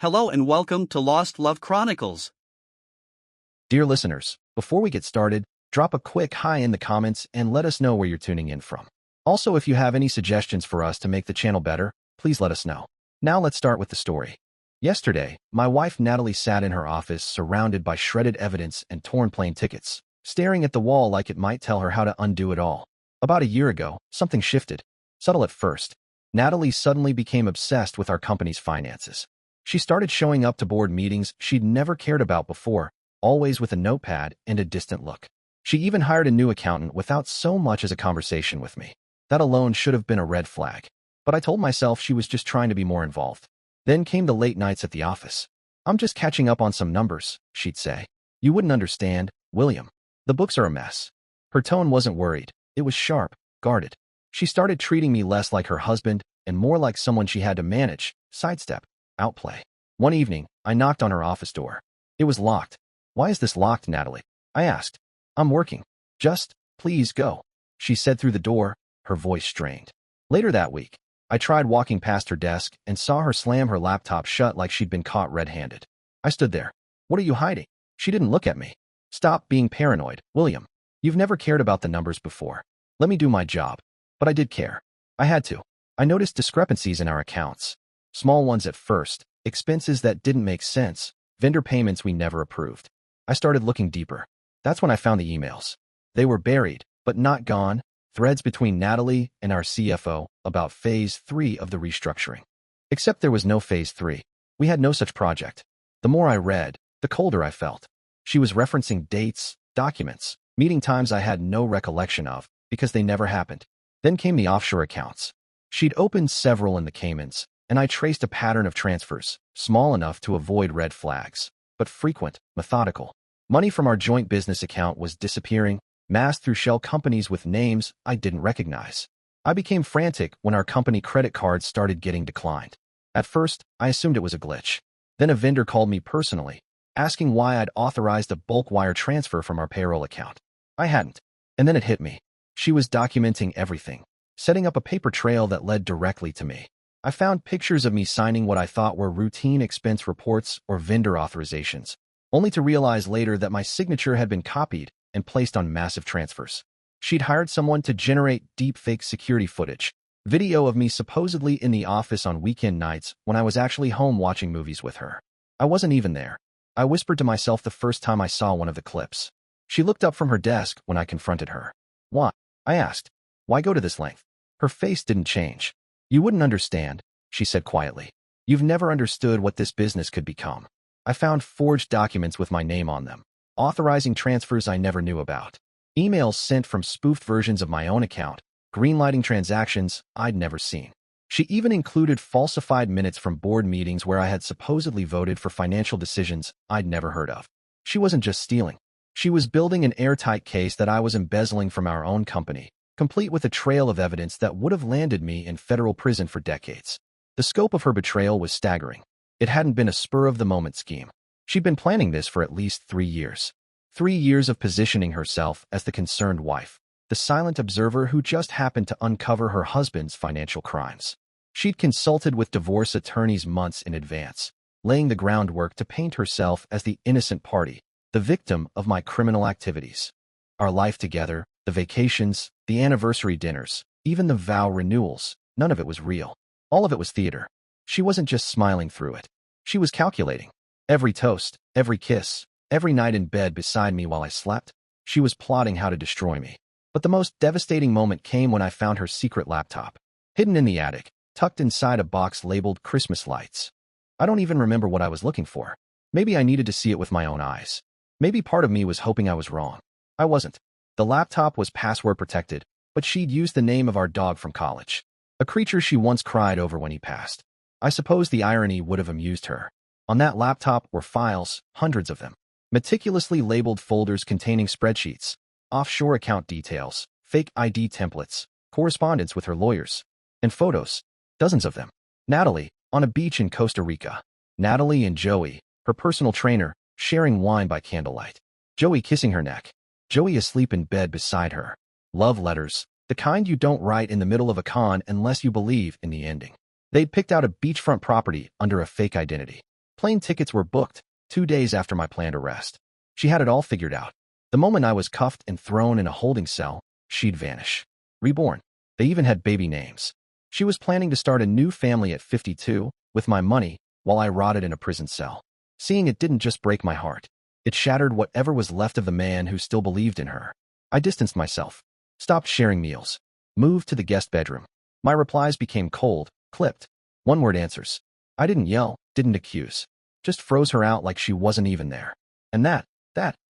Hello and welcome to Lost Love Chronicles. Dear listeners, before we get started, drop a quick hi in the comments and let us know where you're tuning in from. Also, if you have any suggestions for us to make the channel better, please let us know. Now let's start with the story. Yesterday, my wife Natalie sat in her office surrounded by shredded evidence and torn plane tickets, staring at the wall like it might tell her how to undo it all. About a year ago, something shifted. Subtle at first, Natalie suddenly became obsessed with our company's finances. She started showing up to board meetings she'd never cared about before, always with a notepad and a distant look. She even hired a new accountant without so much as a conversation with me. That alone should have been a red flag. But I told myself she was just trying to be more involved. Then came the late nights at the office. "I'm just catching up on some numbers," she'd say. "You wouldn't understand, William. The books are a mess." Her tone wasn't worried. It was sharp, guarded. She started treating me less like her husband and more like someone she had to manage, sidestep, outplay. One evening, I knocked on her office door. It was locked. "Why is this locked, Natalie?" I asked. "I'm working. Just, please go," she said through the door, her voice strained. Later that week, I tried walking past her desk and saw her slam her laptop shut like she'd been caught red-handed. I stood there. "What are you hiding?" She didn't look at me. "Stop being paranoid, William. You've never cared about the numbers before. Let me do my job." But I did care. I had to. I noticed discrepancies in our accounts. Small ones at first, expenses that didn't make sense, vendor payments we never approved. I started looking deeper. That's when I found the emails. They were buried, but not gone, threads between Natalie and our CFO about Phase 3 of the restructuring. Except there was no Phase 3. We had no such project. The more I read, the colder I felt. She was referencing dates, documents, meeting times I had no recollection of because they never happened. Then came the offshore accounts. She'd opened several in the Caymans, and I traced a pattern of transfers, small enough to avoid red flags, but frequent, methodical. Money from our joint business account was disappearing, masked through shell companies with names I didn't recognize. I became frantic when our company credit cards started getting declined. At first, I assumed it was a glitch. Then a vendor called me personally, asking why I'd authorized a bulk wire transfer from our payroll account. I hadn't. And then it hit me. She was documenting everything, setting up a paper trail that led directly to me. I found pictures of me signing what I thought were routine expense reports or vendor authorizations, only to realize later that my signature had been copied and placed on massive transfers. She'd hired someone to generate deepfake security footage, video of me supposedly in the office on weekend nights when I was actually home watching movies with her. I wasn't even there. I whispered to myself the first time I saw one of the clips. She looked up from her desk when I confronted her. "Why?" I asked. "Why go to this length?" Her face didn't change. "You wouldn't understand," she said quietly. "You've never understood what this business could become." I found forged documents with my name on them, authorizing transfers I never knew about, emails sent from spoofed versions of my own account, greenlighting transactions I'd never seen. She even included falsified minutes from board meetings where I had supposedly voted for financial decisions I'd never heard of. She wasn't just stealing. She was building an airtight case that I was embezzling from our own company, complete with a trail of evidence that would have landed me in federal prison for decades. The scope of her betrayal was staggering. It hadn't been a spur-of-the-moment scheme. She'd been planning this for at least 3 years. 3 years of positioning herself as the concerned wife, the silent observer who just happened to uncover her husband's financial crimes. She'd consulted with divorce attorneys months in advance, laying the groundwork to paint herself as the innocent party, the victim of my criminal activities. Our life together, the vacations, the anniversary dinners, even the vow renewals, none of it was real. All of it was theater. She wasn't just smiling through it. She was calculating. Every toast, every kiss, every night in bed beside me while I slept, she was plotting how to destroy me. But the most devastating moment came when I found her secret laptop, hidden in the attic, tucked inside a box labeled Christmas lights. I don't even remember what I was looking for. Maybe I needed to see it with my own eyes. Maybe part of me was hoping I was wrong. I wasn't. The laptop was password protected, but she'd used the name of our dog from college, a creature she once cried over when he passed. I suppose the irony would have amused her. On that laptop were files, hundreds of them, meticulously labeled folders containing spreadsheets, offshore account details, fake ID templates, correspondence with her lawyers, and photos, dozens of them. Natalie, on a beach in Costa Rica. Natalie and Joey, her personal trainer, sharing wine by candlelight. Joey kissing her neck. Joey asleep in bed beside her. Love letters, the kind you don't write in the middle of a con unless you believe in the ending. They'd picked out a beachfront property under a fake identity. Plane tickets were booked 2 days after my planned arrest. She had it all figured out. The moment I was cuffed and thrown in a holding cell, she'd vanish. Reborn. They even had baby names. She was planning to start a new family at 52, with my money, while I rotted in a prison cell. Seeing it didn't just break my heart. It shattered whatever was left of the man who still believed in her. I distanced myself. Stopped sharing meals. Moved to the guest bedroom. My replies became cold, clipped. One-word answers. I didn't yell, didn't accuse. Just froze her out like she wasn't even there. And that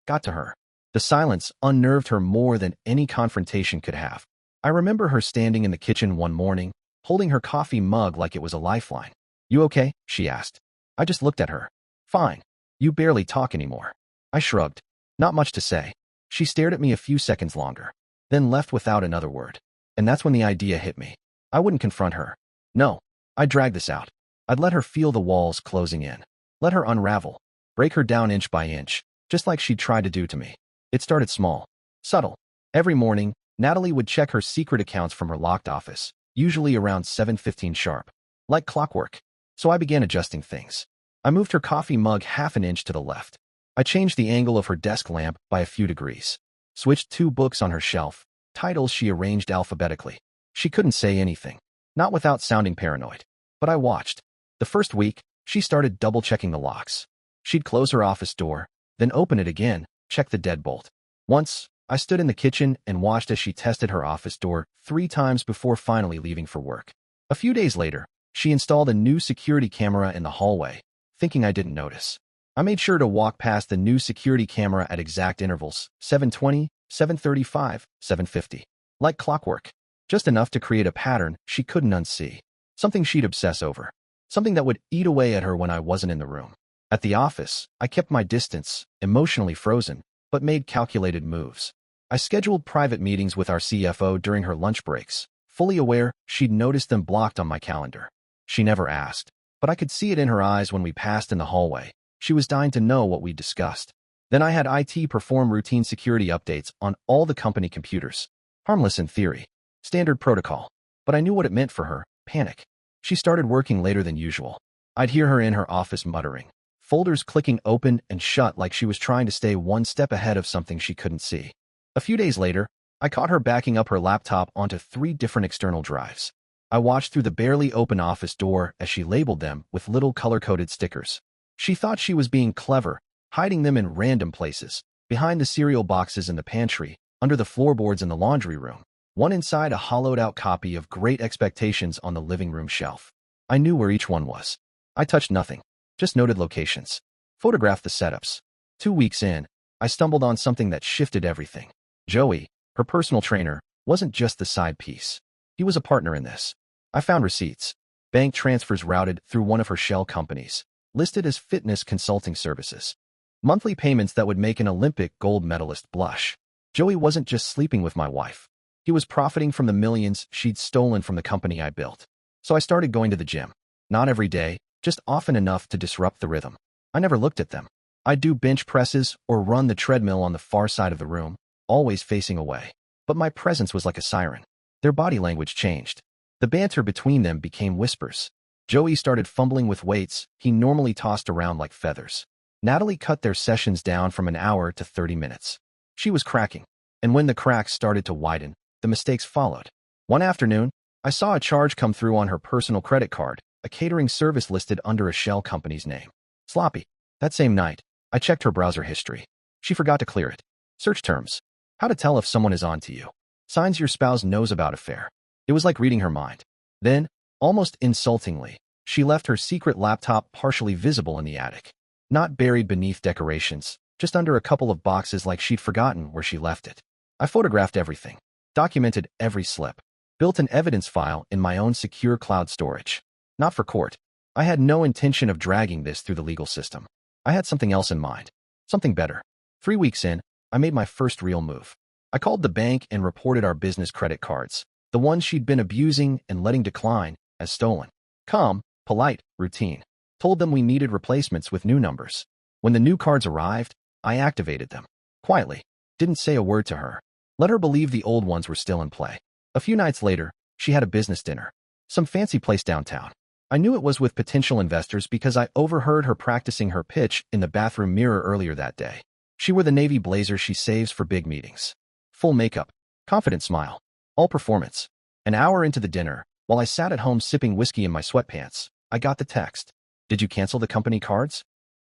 got to her. The silence unnerved her more than any confrontation could have. I remember her standing in the kitchen one morning, holding her coffee mug like it was a lifeline. "You okay?" she asked. I just looked at her. "Fine. You barely talk anymore." I shrugged. Not much to say. She stared at me a few seconds longer, then left without another word. And that's when the idea hit me. I wouldn't confront her. No. I'd drag this out. I'd let her feel the walls closing in. Let her unravel. Break her down inch by inch, just like she'd tried to do to me. It started small. Subtle. Every morning, Natalie would check her secret accounts from her locked office, usually around 7:15 sharp. Like clockwork. So I began adjusting things. I moved her coffee mug half an inch to the left. I changed the angle of her desk lamp by a few degrees. Switched 2 books on her shelf, titles she arranged alphabetically. She couldn't say anything. Not without sounding paranoid. But I watched. The first week, she started double-checking the locks. She'd close her office door, then open it again, check the deadbolt. Once, I stood in the kitchen and watched as she tested her office door 3 times before finally leaving for work. A few days later, she installed a new security camera in the hallway, thinking I didn't notice. I made sure to walk past the new security camera at exact intervals, 7:20, 7:35, 7:50. Like clockwork. Just enough to create a pattern she couldn't unsee. Something she'd obsess over. Something that would eat away at her when I wasn't in the room. At the office, I kept my distance, emotionally frozen, but made calculated moves. I scheduled private meetings with our CFO during her lunch breaks, fully aware she'd noticed them blocked on my calendar. She never asked, but I could see it in her eyes when we passed in the hallway. She was dying to know what we'd discussed. Then I had IT perform routine security updates on all the company computers. Harmless in theory. Standard protocol. But I knew what it meant for her. Panic. She started working later than usual. I'd hear her in her office muttering. Folders clicking open and shut like she was trying to stay one step ahead of something she couldn't see. A few days later, I caught her backing up her laptop onto 3 different external drives. I watched through the barely open office door as she labeled them with little color-coded stickers. She thought she was being clever, hiding them in random places, behind the cereal boxes in the pantry, under the floorboards in the laundry room, one inside a hollowed-out copy of Great Expectations on the living room shelf. I knew where each one was. I touched nothing, just noted locations, photographed the setups. 2 weeks in, I stumbled on something that shifted everything. Joey, her personal trainer, wasn't just the side piece. He was a partner in this. I found receipts, bank transfers routed through one of her shell companies, listed as fitness consulting services. Monthly payments that would make an Olympic gold medalist blush. Joey wasn't just sleeping with my wife. He was profiting from the millions she'd stolen from the company I built. So I started going to the gym. Not every day, just often enough to disrupt the rhythm. I never looked at them. I'd do bench presses or run the treadmill on the far side of the room, always facing away. But my presence was like a siren. Their body language changed. The banter between them became whispers. Joey started fumbling with weights he normally tossed around like feathers. Natalie cut their sessions down from an hour to 30 minutes. She was cracking. And when the cracks started to widen, the mistakes followed. One afternoon, I saw a charge come through on her personal credit card, a catering service listed under a shell company's name. Sloppy. That same night, I checked her browser history. She forgot to clear it. Search terms. How to tell if someone is on to you. Signs your spouse knows about affair. It was like reading her mind. Then, almost insultingly, she left her secret laptop partially visible in the attic. Not buried beneath decorations, just under a couple of boxes like she'd forgotten where she left it. I photographed everything, documented every slip, built an evidence file in my own secure cloud storage. Not for court. I had no intention of dragging this through the legal system. I had something else in mind. Something better. 3 weeks in, I made my first real move. I called the bank and reported our business credit cards, the ones she'd been abusing and letting decline, as stolen. Calm, polite, routine. Told them we needed replacements with new numbers. When the new cards arrived, I activated them. Quietly. Didn't say a word to her. Let her believe the old ones were still in play. A few nights later, she had a business dinner. Some fancy place downtown. I knew it was with potential investors because I overheard her practicing her pitch in the bathroom mirror earlier that day. She wore the navy blazer she saves for big meetings. Full makeup, confident smile, all performance. An hour into the dinner, while I sat at home sipping whiskey in my sweatpants, I got the text. Did you cancel the company cards?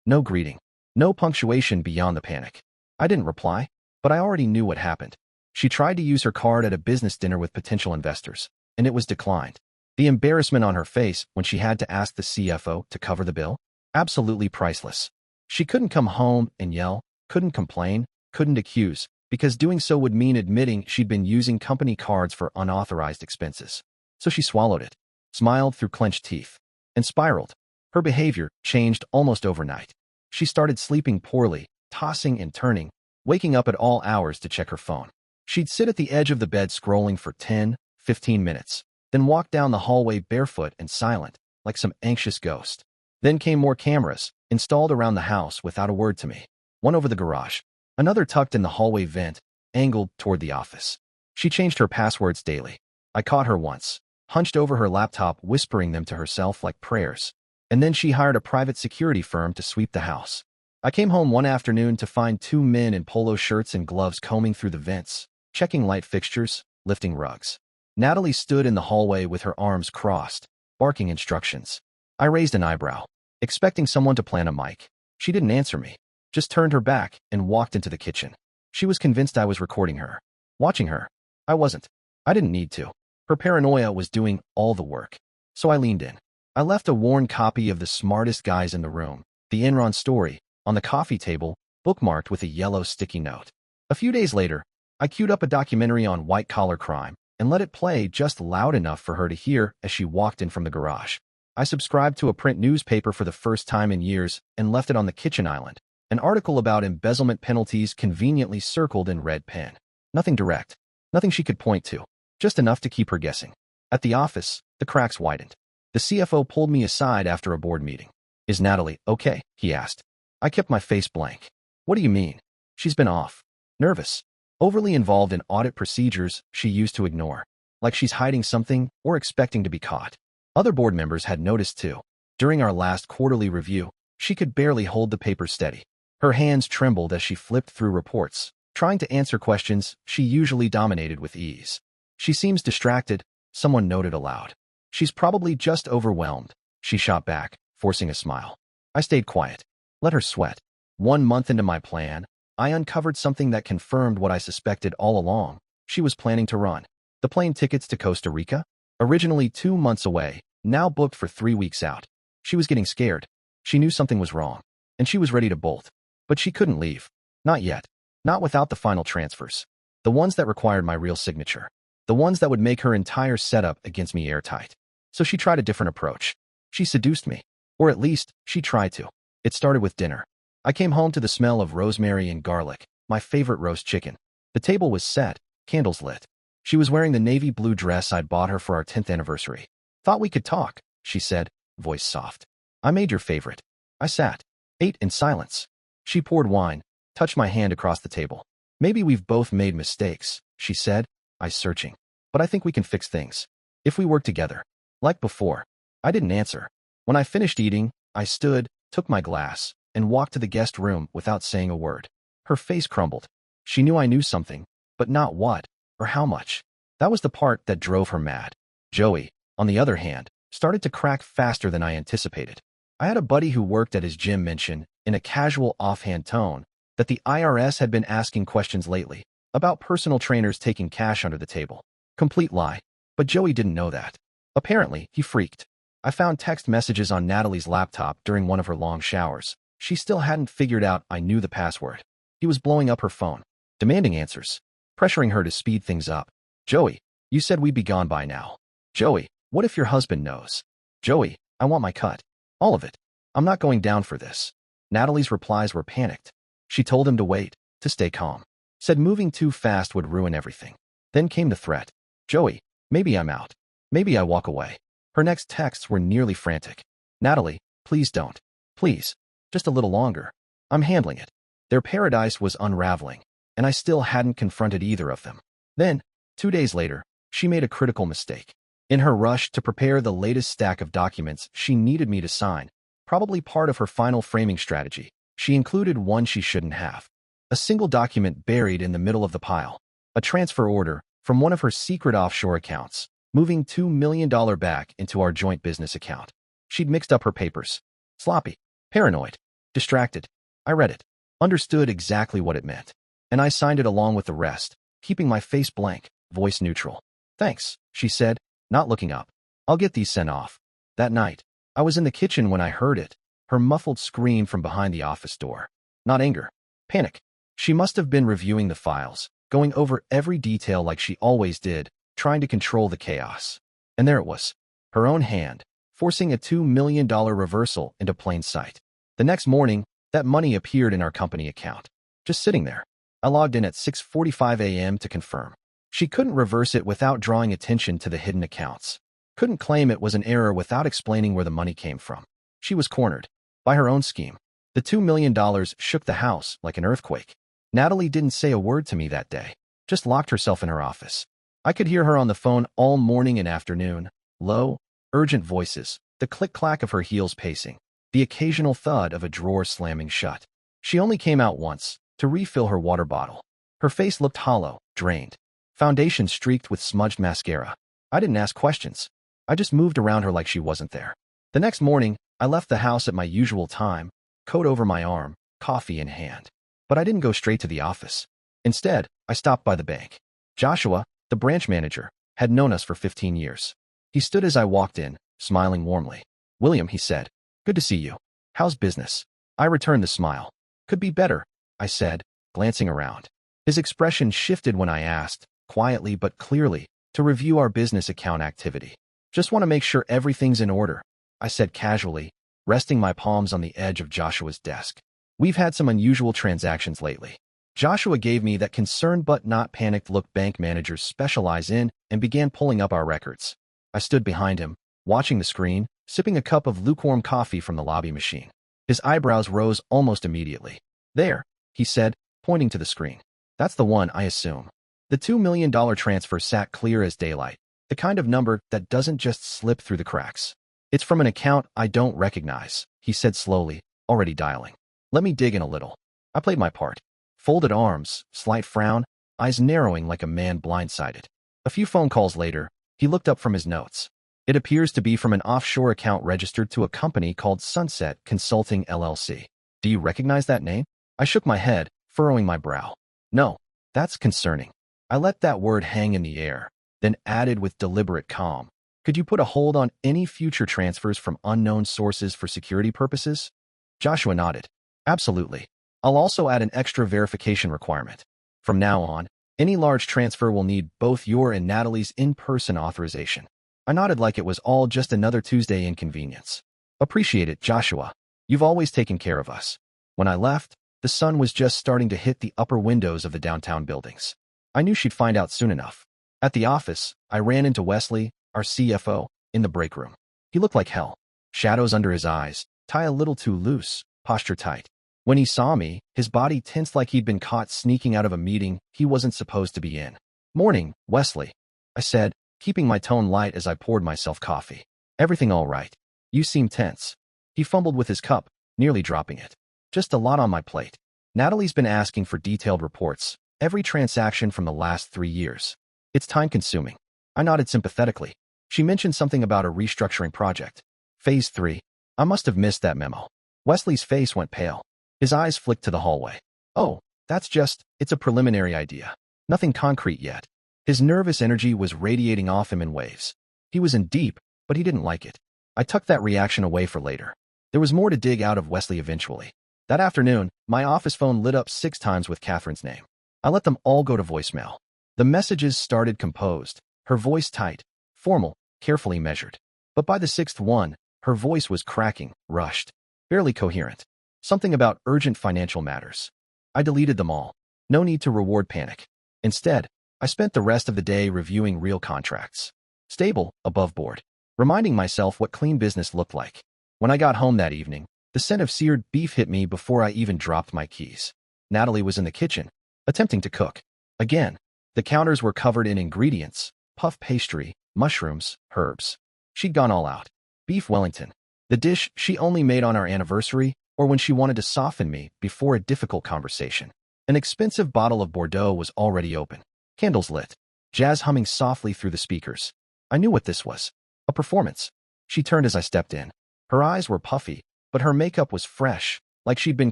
No greeting. No punctuation beyond the panic. I didn't reply, but I already knew what happened. She tried to use her card at a business dinner with potential investors, and it was declined. The embarrassment on her face when she had to ask the CFO to cover the bill? Absolutely priceless. She couldn't come home and yell, couldn't complain, couldn't accuse, because doing so would mean admitting she'd been using company cards for unauthorized expenses. So she swallowed it, smiled through clenched teeth, and spiraled. Her behavior changed almost overnight. She started sleeping poorly, tossing and turning, waking up at all hours to check her phone. She'd sit at the edge of the bed scrolling for 10, 15 minutes, then walk down the hallway barefoot and silent, like some anxious ghost. Then came more cameras, installed around the house without a word to me. One over the garage, another tucked in the hallway vent, angled toward the office. She changed her passwords daily. I caught her once, hunched over her laptop whispering them to herself like prayers. And then she hired a private security firm to sweep the house. I came home one afternoon to find two men in polo shirts and gloves combing through the vents, checking light fixtures, lifting rugs. Natalie stood in the hallway with her arms crossed, barking instructions. I raised an eyebrow, expecting someone to plant a mic. She didn't answer me, just turned her back and walked into the kitchen. She was convinced I was recording her, watching her. I wasn't. I didn't need to. Her paranoia was doing all the work. So I leaned in. I left a worn copy of The Smartest Guys in the Room, the Enron story, on the coffee table, bookmarked with a yellow sticky note. A few days later, I queued up a documentary on white-collar crime and let it play just loud enough for her to hear as she walked in from the garage. I subscribed to a print newspaper for the first time in years and left it on the kitchen island, an article about embezzlement penalties conveniently circled in red pen. Nothing direct, nothing she could point to, just enough to keep her guessing. At the office, the cracks widened. The CFO pulled me aside after a board meeting. Is Natalie okay? He asked. I kept my face blank. What do you mean? She's been off. Nervous. Overly involved in audit procedures she used to ignore. Like she's hiding something or expecting to be caught. Other board members had noticed too. During our last quarterly review, she could barely hold the paper steady. Her hands trembled as she flipped through reports, trying to answer questions she usually dominated with ease. She seems distracted, someone noted aloud. She's probably just overwhelmed, she shot back, forcing a smile. I stayed quiet. Let her sweat. 1 month into my plan, I uncovered something that confirmed what I suspected all along. She was planning to run. The plane tickets to Costa Rica? Originally 2 months away, now booked for 3 weeks out. She was getting scared. She knew something was wrong, and she was ready to bolt. But she couldn't leave. Not yet. Not without the final transfers. The ones that required my real signature. The ones that would make her entire setup against me airtight. So she tried a different approach. She seduced me. Or at least, she tried to. It started with dinner. I came home to the smell of rosemary and garlic, my favorite roast chicken. The table was set, candles lit. She was wearing the navy blue dress I'd bought her for our 10th anniversary. Thought we could talk, she said, voice soft. I made your favorite. I sat, ate in silence. She poured wine, touched my hand across the table. Maybe we've both made mistakes, she said, eyes searching. But I think we can fix things. If we work together. Like before. I didn't answer. When I finished eating, I stood, took my glass, and walked to the guest room without saying a word. Her face crumbled. She knew I knew something, but not what, or how much. That was the part that drove her mad. Joey, on the other hand, started to crack faster than I anticipated. I had a buddy who worked at his gym mention, in a casual offhand tone, that the IRS had been asking questions lately about personal trainers taking cash under the table. Complete lie. But Joey didn't know that. Apparently, he freaked. I found text messages on Natalie's laptop during one of her long showers. She still hadn't figured out I knew the password. He was blowing up her phone, demanding answers, pressuring her to speed things up. Joey, you said we'd be gone by now. Joey, what if your husband knows? Joey, I want my cut. All of it. I'm not going down for this. Natalie's replies were panicked. She told him to wait, to stay calm. Said moving too fast would ruin everything. Then came the threat. Joey, maybe I'm out. Maybe I walk away. Her next texts were nearly frantic. Natalie, please don't. Please. Just a little longer. I'm handling it. Their paradise was unraveling, and I still hadn't confronted either of them. Then, 2 days later, she made a critical mistake. In her rush to prepare the latest stack of documents she needed me to sign, probably part of her final framing strategy, she included one she shouldn't have. A single document buried in the middle of the pile. A transfer order from one of her secret offshore accounts, moving $2 million back into our joint business account. She'd mixed up her papers. Sloppy, paranoid, distracted. I read it, understood exactly what it meant, and I signed it along with the rest, keeping my face blank, voice neutral. "Thanks," she said, not looking up. "I'll get these sent off." That night, I was in the kitchen when I heard it, her muffled scream from behind the office door. Not anger, panic. She must have been reviewing the files, going over every detail like she always did, trying to control the chaos. And there it was, her own hand, forcing a $2 million reversal into plain sight. The next morning, that money appeared in our company account, just sitting there. I logged in at 6:45 a.m. to confirm. She couldn't reverse it without drawing attention to the hidden accounts. Couldn't claim it was an error without explaining where the money came from. She was cornered by her own scheme. The $2 million shook the house like an earthquake. Natalie didn't say a word to me that day, just locked herself in her office. I could hear her on the phone all morning and afternoon, low, urgent voices, the click-clack of her heels pacing, the occasional thud of a drawer slamming shut. She only came out once, to refill her water bottle. Her face looked hollow, drained. Foundation streaked with smudged mascara. I didn't ask questions. I just moved around her like she wasn't there. The next morning, I left the house at my usual time, coat over my arm, coffee in hand. But I didn't go straight to the office. Instead, I stopped by the bank. Joshua, the branch manager, had known us for 15 years. He stood as I walked in, smiling warmly. "William," he said, "good to see you. How's business?" I returned the smile. "Could be better," I said, glancing around. His expression shifted when I asked, quietly but clearly, to review our business account activity. "Just want to make sure everything's in order," I said casually, resting my palms on the edge of Joshua's desk. "We've had some unusual transactions lately." Joshua gave me that concerned but not panicked look bank managers specialize in and began pulling up our records. I stood behind him, watching the screen, sipping a cup of lukewarm coffee from the lobby machine. His eyebrows rose almost immediately. "There," he said, pointing to the screen. "That's the one, I assume." The $2 million transfer sat clear as daylight, the kind of number that doesn't just slip through the cracks. "It's from an account I don't recognize," he said slowly, already dialing. "Let me dig in a little." I played my part. Folded arms, slight frown, eyes narrowing like a man blindsided. A few phone calls later, he looked up from his notes. "It appears to be from an offshore account registered to a company called Sunset Consulting LLC. Do you recognize that name?" I shook my head, furrowing my brow. "No, that's concerning." I let that word hang in the air, then added with deliberate calm. "Could you put a hold on any future transfers from unknown sources for security purposes?" Joshua nodded. "Absolutely. I'll also add an extra verification requirement. From now on, any large transfer will need both your and Natalie's in-person authorization." I nodded like it was all just another Tuesday inconvenience. "Appreciate it, Joshua. You've always taken care of us." When I left, the sun was just starting to hit the upper windows of the downtown buildings. I knew she'd find out soon enough. At the office, I ran into Wesley, our CFO, in the break room. He looked like hell. Shadows under his eyes, tie a little too loose, posture tight. When he saw me, his body tensed like he'd been caught sneaking out of a meeting he wasn't supposed to be in. "Morning, Wesley," I said, keeping my tone light as I poured myself coffee. "Everything all right? You seem tense." He fumbled with his cup, nearly dropping it. "Just a lot on my plate. Natalie's been asking for detailed reports, every transaction from the last 3 years. It's time-consuming." I nodded sympathetically. She mentioned something about a restructuring project. Phase 3. I must have missed that memo. Wesley's face went pale. His eyes flicked to the hallway. "Oh, it's a preliminary idea. Nothing concrete yet." His nervous energy was radiating off him in waves. He was in deep, but he didn't like it. I tucked that reaction away for later. There was more to dig out of Wesley eventually. That afternoon, my office phone lit up 6 times with Catherine's name. I let them all go to voicemail. The messages started composed, her voice tight, formal, carefully measured. But by the 6th one, her voice was cracking, rushed, barely coherent. Something about urgent financial matters. I deleted them all. No need to reward panic. Instead, I spent the rest of the day reviewing real contracts. Stable, above board. Reminding myself what clean business looked like. When I got home that evening, the scent of seared beef hit me before I even dropped my keys. Natalie was in the kitchen, attempting to cook. Again, the counters were covered in ingredients, puff pastry, mushrooms, herbs. She'd gone all out. Beef Wellington. The dish she only made on our anniversary or when she wanted to soften me before a difficult conversation. An expensive bottle of Bordeaux was already open. Candles lit. Jazz humming softly through the speakers. I knew what this was. A performance. She turned as I stepped in. Her eyes were puffy, but her makeup was fresh, like she'd been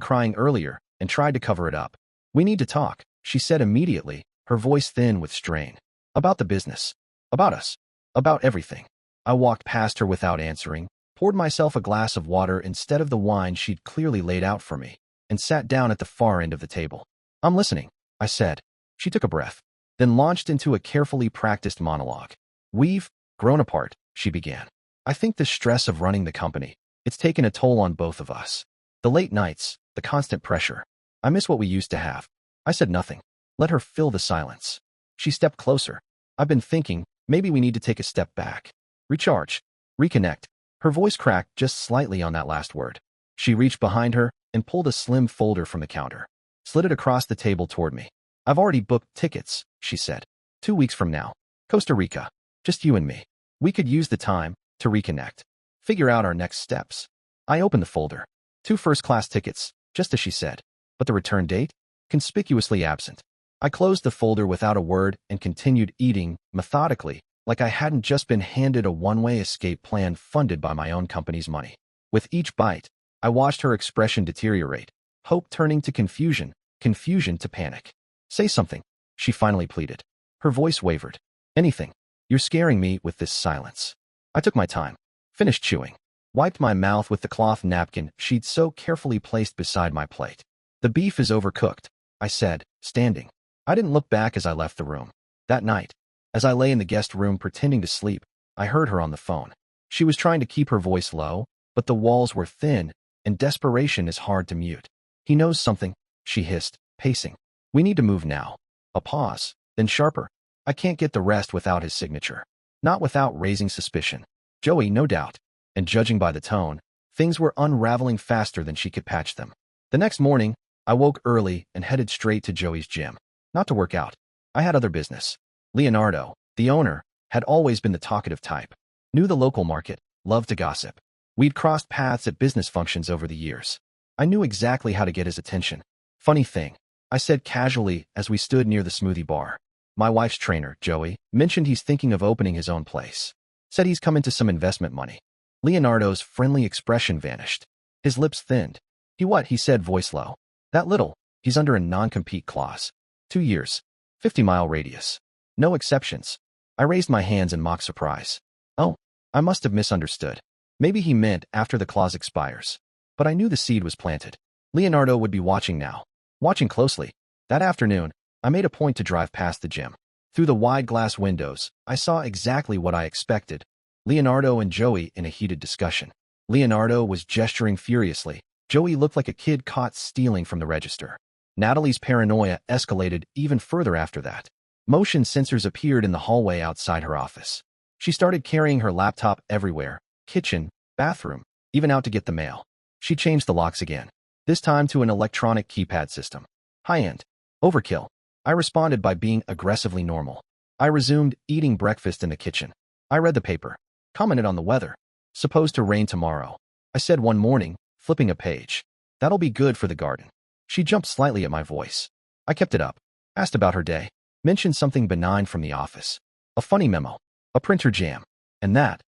crying earlier and tried to cover it up. "We need to talk," she said immediately, her voice thin with strain. "About the business. About us. About everything." I walked past her without answering, poured myself a glass of water instead of the wine she'd clearly laid out for me, and sat down at the far end of the table. "I'm listening," I said. She took a breath, then launched into a carefully practiced monologue. "We've grown apart," she began. "I think the stress of running the company, it's taken a toll on both of us. The late nights, the constant pressure. I miss what we used to have." I said nothing. Let her fill the silence. She stepped closer. "I've been thinking, maybe we need to take a step back. Recharge. Reconnect." Her voice cracked just slightly on that last word. She reached behind her and pulled a slim folder from the counter. Slid it across the table toward me. "I've already booked tickets," she said. 2 weeks from now. Costa Rica. Just you and me. We could use the time to reconnect. Figure out our next steps." I opened the folder. 2 first-class tickets, just as she said. But the return date? Conspicuously absent. I closed the folder without a word and continued eating, methodically, like I hadn't just been handed a one-way escape plan funded by my own company's money. With each bite, I watched her expression deteriorate, hope turning to confusion, confusion to panic. "Say something," she finally pleaded. Her voice wavered. "Anything. You're scaring me with this silence." I took my time, finished chewing, wiped my mouth with the cloth napkin she'd so carefully placed beside my plate. "The beef is overcooked," I said, standing. I didn't look back as I left the room. That night, as I lay in the guest room pretending to sleep, I heard her on the phone. She was trying to keep her voice low, but the walls were thin, and desperation is hard to mute. "He knows something," she hissed, pacing. "We need to move now." A pause, then sharper. "I can't get the rest without his signature. Not without raising suspicion." Joey, no doubt. And judging by the tone, things were unraveling faster than she could patch them. The next morning, I woke early and headed straight to Joey's gym. Not to work out. I had other business. Leonardo, the owner, had always been the talkative type. Knew the local market, loved to gossip. We'd crossed paths at business functions over the years. I knew exactly how to get his attention. "Funny thing," I said casually as we stood near the smoothie bar. "My wife's trainer, Joey, mentioned he's thinking of opening his own place. Said he's come into some investment money." Leonardo's friendly expression vanished. His lips thinned. He said, voice low. "That little. He's under a non-compete clause. 2 years. 50-mile radius. No exceptions." I raised my hands in mock surprise. Oh, I must have misunderstood. Maybe he meant after the clause expires. But I knew the seed was planted. Leonardo would be watching now. Watching closely. That afternoon, I made a point to drive past the gym. Through the wide glass windows, I saw exactly what I expected. Leonardo and Joey in a heated discussion. Leonardo was gesturing furiously. Joey looked like a kid caught stealing from the register. Natalie's paranoia escalated even further after that. Motion sensors appeared in the hallway outside her office. She started carrying her laptop everywhere, kitchen, bathroom, even out to get the mail. She changed the locks again, this time to an electronic keypad system. High-end. Overkill. I responded by being aggressively normal. I resumed eating breakfast in the kitchen. I read the paper. Commented on the weather. "Supposed to rain tomorrow," I said one morning, flipping a page. "That'll be good for the garden." She jumped slightly at my voice. I kept it up. Asked about her day. Mentioned something benign from the office. A funny memo. A printer jam. And that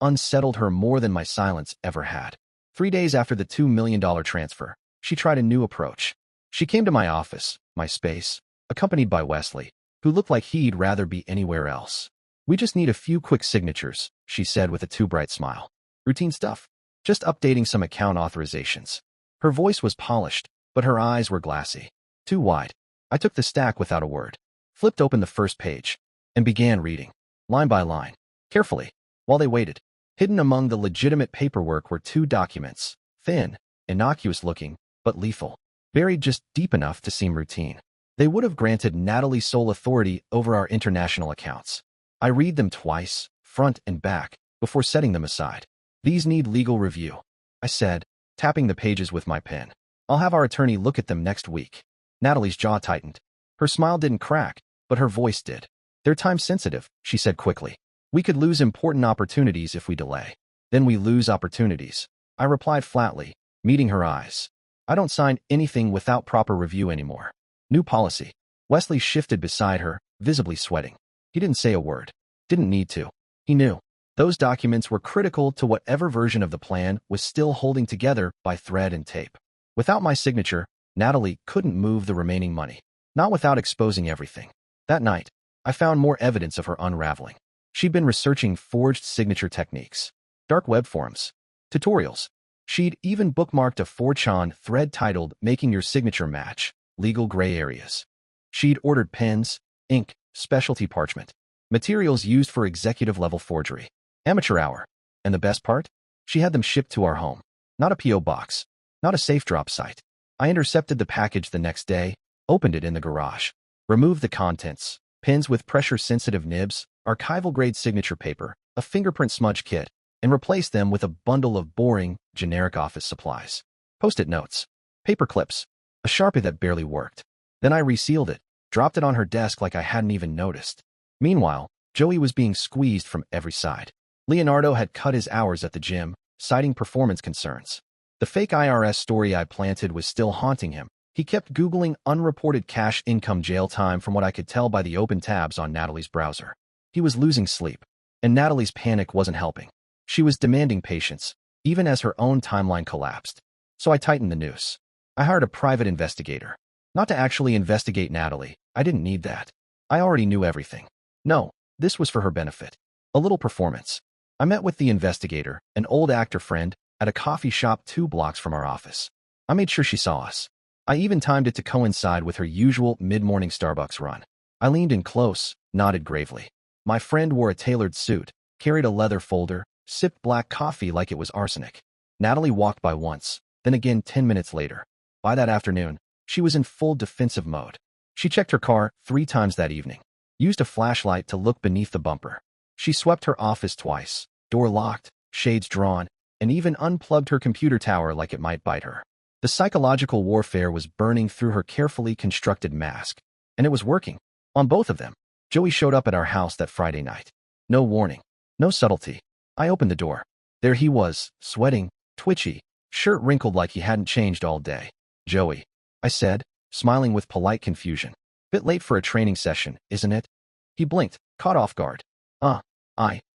unsettled her more than my silence ever had. 3 days after the $2 million transfer, she tried a new approach. She came to my office, my space, accompanied by Wesley, who looked like he'd rather be anywhere else. "We just need a few quick signatures," she said with a too bright smile. "Routine stuff. Just updating some account authorizations." Her voice was polished, but her eyes were glassy. Too wide. I took the stack without a word, flipped open the first page, and began reading, line by line, carefully, while they waited. Hidden among the legitimate paperwork were 2 documents, thin, innocuous-looking, but lethal, buried just deep enough to seem routine. They would have granted Natalie sole authority over our international accounts. I read them twice, front and back, before setting them aside. "These need legal review," I said, tapping the pages with my pen. "I'll have our attorney look at them next week." Natalie's jaw tightened. Her smile didn't crack, but her voice did. "They're time-sensitive," she said quickly. We could lose important opportunities if we delay. Then we lose opportunities. I replied flatly, meeting her eyes. I don't sign anything without proper review anymore. New policy. Wesley shifted beside her, visibly sweating. He didn't say a word. Didn't need to. He knew. Those documents were critical to whatever version of the plan was still holding together by thread and tape. Without my signature, Natalie couldn't move the remaining money. Not without exposing everything. That night, I found more evidence of her unraveling. She'd been researching forged signature techniques, dark web forums, tutorials. She'd even bookmarked a 4chan thread titled Making Your Signature Match, Legal Gray Areas. She'd ordered pens, ink, specialty parchment, materials used for executive-level forgery. Amateur hour. And the best part? She had them shipped to our home. Not a P.O. box. Not a safe drop site. I intercepted the package the next day, opened it in the garage, removed the contents, pens with pressure-sensitive nibs, archival-grade signature paper, a fingerprint smudge kit, and replaced them with a bundle of boring, generic office supplies. Post-it notes, paper clips, a Sharpie that barely worked. Then I resealed it, dropped it on her desk like I hadn't even noticed. Meanwhile, Joey was being squeezed from every side. Leonardo had cut his hours at the gym, citing performance concerns. The fake IRS story I planted was still haunting him. He kept Googling unreported cash income jail time from what I could tell by the open tabs on Natalie's browser. He was losing sleep, and Natalie's panic wasn't helping. She was demanding patience, even as her own timeline collapsed. So I tightened the noose. I hired a private investigator. Not to actually investigate Natalie. I didn't need that. I already knew everything. No, this was for her benefit. A little performance. I met with the investigator, an old actor friend, at a coffee shop 2 blocks from our office. I made sure she saw us. I even timed it to coincide with her usual mid-morning Starbucks run. I leaned in close, nodded gravely. My friend wore a tailored suit, carried a leather folder, sipped black coffee like it was arsenic. Natalie walked by once, then again 10 minutes later. By that afternoon, she was in full defensive mode. She checked her car 3 times that evening, used a flashlight to look beneath the bumper. She swept her office twice, door locked, shades drawn, and even unplugged her computer tower like it might bite her. The psychological warfare was burning through her carefully constructed mask, and it was working. On both of them. Joey showed up at our house that Friday night. No warning, no subtlety. I opened the door. There he was, sweating, twitchy, shirt wrinkled like he hadn't changed all day. Joey, I said, smiling with polite confusion. Bit late for a training session, isn't it? He blinked, caught off guard.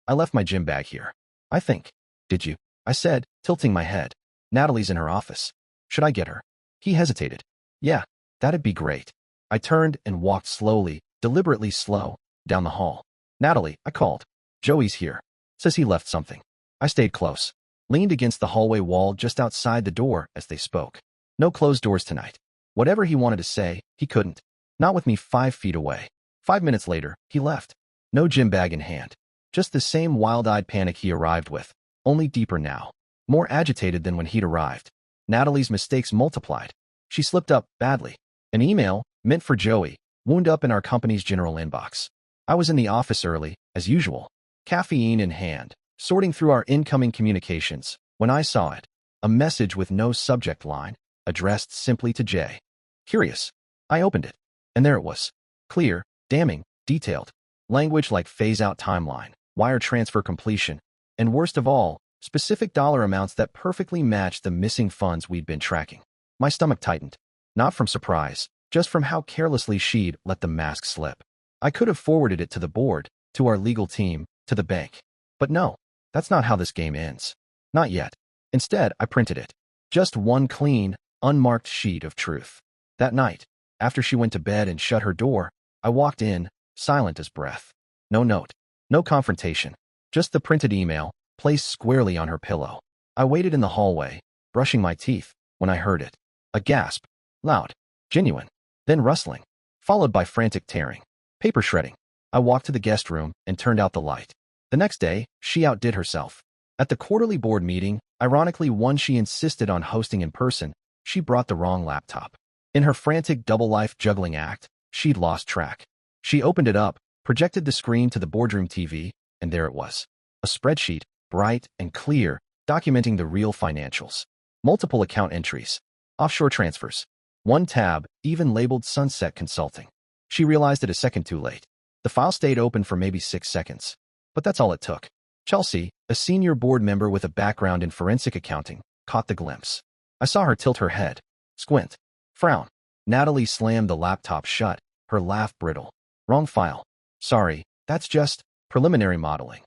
I left my gym bag here. I think. Did you? I said, tilting my head. Natalie's in her office. Should I get her? He hesitated. Yeah, that'd be great. I turned and walked slowly, deliberately slow, down the hall. Natalie, I called. Joey's here. Says he left something. I stayed close, leaned against the hallway wall just outside the door as they spoke. No closed doors tonight. Whatever he wanted to say, he couldn't. Not with me 5 feet away. 5 minutes later, he left. No gym bag in hand. Just the same wild-eyed panic he arrived with, only deeper now. More agitated than when he'd arrived. Natalie's mistakes multiplied. She slipped up badly. An email, meant for Joey, wound up in our company's general inbox. I was in the office early, as usual, caffeine in hand, sorting through our incoming communications, when I saw it. A message with no subject line, addressed simply to Jay. Curious. I opened it. And there it was. Clear, damning, detailed. Language like phase-out timeline, wire transfer completion, and worst of all, specific dollar amounts that perfectly matched the missing funds we'd been tracking. My stomach tightened. Not from surprise, just from how carelessly she'd let the mask slip. I could have forwarded it to the board, to our legal team, to the bank. But no, that's not how this game ends. Not yet. Instead, I printed it. Just one clean, unmarked sheet of truth. That night, after she went to bed and shut her door, I walked in, silent as breath. No note, no confrontation, just the printed email, placed squarely on her pillow. I waited in the hallway, brushing my teeth, when I heard it. A gasp. Loud. Genuine. Then rustling. Followed by frantic tearing. Paper shredding. I walked to the guest room and turned out the light. The next day, she outdid herself. At the quarterly board meeting, ironically one she insisted on hosting in person, she brought the wrong laptop. In her frantic double-life juggling act, she'd lost track. She opened it up, projected the screen to the boardroom TV, and there it was. A spreadsheet, bright and clear, documenting the real financials. Multiple account entries. Offshore transfers. One tab, even labeled Sunset Consulting. She realized it a second too late. The file stayed open for maybe 6 seconds. But that's all it took. Chelsea, a senior board member with a background in forensic accounting, caught the glimpse. I saw her tilt her head, squint, frown. Natalie slammed the laptop shut, her laugh brittle. Wrong file. Sorry, that's just preliminary modeling.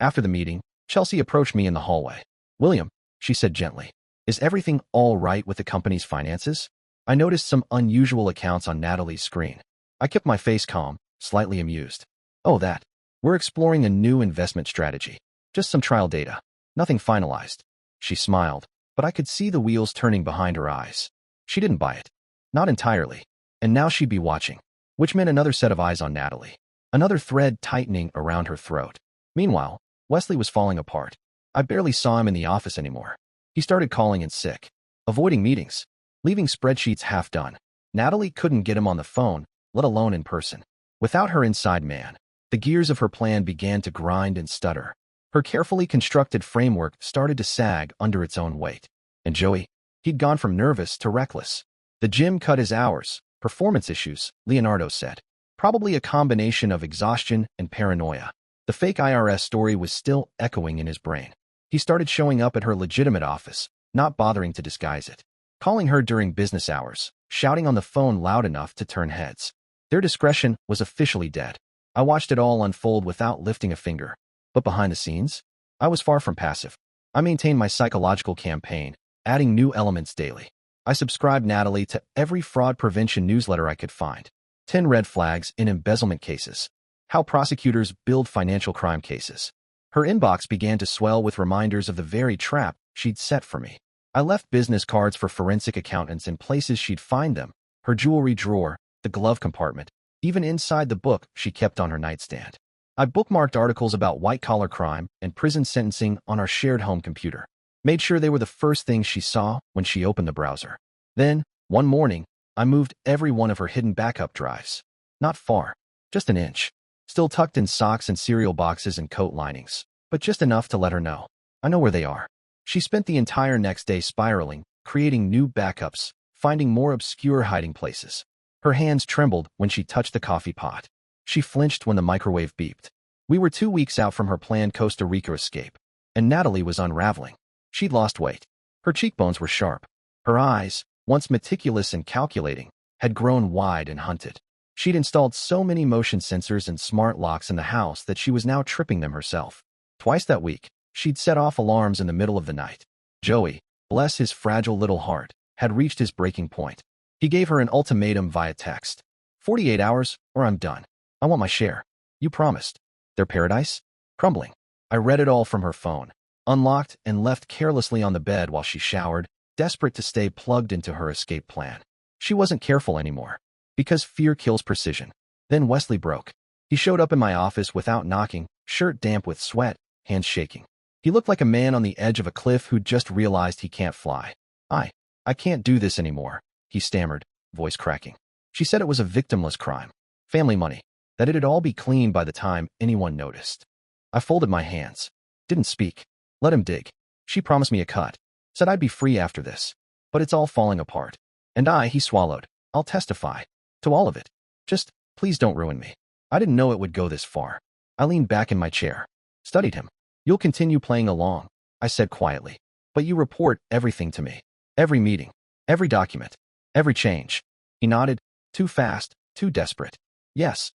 After the meeting, Chelsea approached me in the hallway. William, she said gently, is everything all right with the company's finances? I noticed some unusual accounts on Natalie's screen. I kept my face calm, slightly amused. Oh, that. We're exploring a new investment strategy. Just some trial data. Nothing finalized. She smiled, but I could see the wheels turning behind her eyes. She didn't buy it. Not entirely. And now she'd be watching, which meant another set of eyes on Natalie. Another thread tightening around her throat. Meanwhile, Wesley was falling apart. I barely saw him in the office anymore. He started calling in sick, avoiding meetings, leaving spreadsheets half done. Natalie couldn't get him on the phone, let alone in person. Without her inside man, the gears of her plan began to grind and stutter. Her carefully constructed framework started to sag under its own weight. And Joey? He'd gone from nervous to reckless. The gym cut his hours. Performance issues, Leonardo said. Probably a combination of exhaustion and paranoia. The fake IRS story was still echoing in his brain. He started showing up at her legitimate office, not bothering to disguise it. Calling her during business hours, shouting on the phone loud enough to turn heads. Their discretion was officially dead. I watched it all unfold without lifting a finger. But behind the scenes, I was far from passive. I maintained my psychological campaign, adding new elements daily. I subscribed Natalie to every fraud prevention newsletter I could find. 10 red flags in embezzlement cases. How prosecutors build financial crime cases. Her inbox began to swell with reminders of the very trap she'd set for me. I left business cards for forensic accountants in places she'd find them. Her jewelry drawer, the glove compartment, even inside the book she kept on her nightstand. I bookmarked articles about white-collar crime and prison sentencing on our shared home computer. Made sure they were the first things she saw when she opened the browser. Then, one morning, I moved every one of her hidden backup drives. Not far, just an inch. Still tucked in socks and cereal boxes and coat linings, but just enough to let her know. I know where they are. She spent the entire next day spiraling, creating new backups, finding more obscure hiding places. Her hands trembled when she touched the coffee pot. She flinched when the microwave beeped. We were 2 weeks out from her planned Costa Rica escape, and Natalie was unraveling. She'd lost weight. Her cheekbones were sharp. Her eyes, once meticulous and calculating, had grown wide and hunted. She'd installed so many motion sensors and smart locks in the house that she was now tripping them herself. Twice that week, she'd set off alarms in the middle of the night. Joey, bless his fragile little heart, had reached his breaking point. He gave her an ultimatum via text. 48 hours, or I'm done. I want my share. You promised. Their paradise? Crumbling. I read it all from her phone, unlocked and left carelessly on the bed while she showered, desperate to stay plugged into her escape plan. She wasn't careful anymore, because fear kills precision. Then Wesley broke. He showed up in my office without knocking, shirt damp with sweat, hands shaking. He looked like a man on the edge of a cliff who'd just realized he can't fly. I can't do this anymore, he stammered, voice cracking. She said it was a victimless crime. Family money. That it'd all be clean by the time anyone noticed. I folded my hands. Didn't speak. Let him dig. She promised me a cut. Said I'd be free after this. But it's all falling apart. And he swallowed. I'll testify. To all of it. Just, please don't ruin me. I didn't know it would go this far. I leaned back in my chair. Studied him. You'll continue playing along, I said quietly. But you report everything to me. Every meeting. Every document. Every change. He nodded. Too fast. Too desperate. Yes,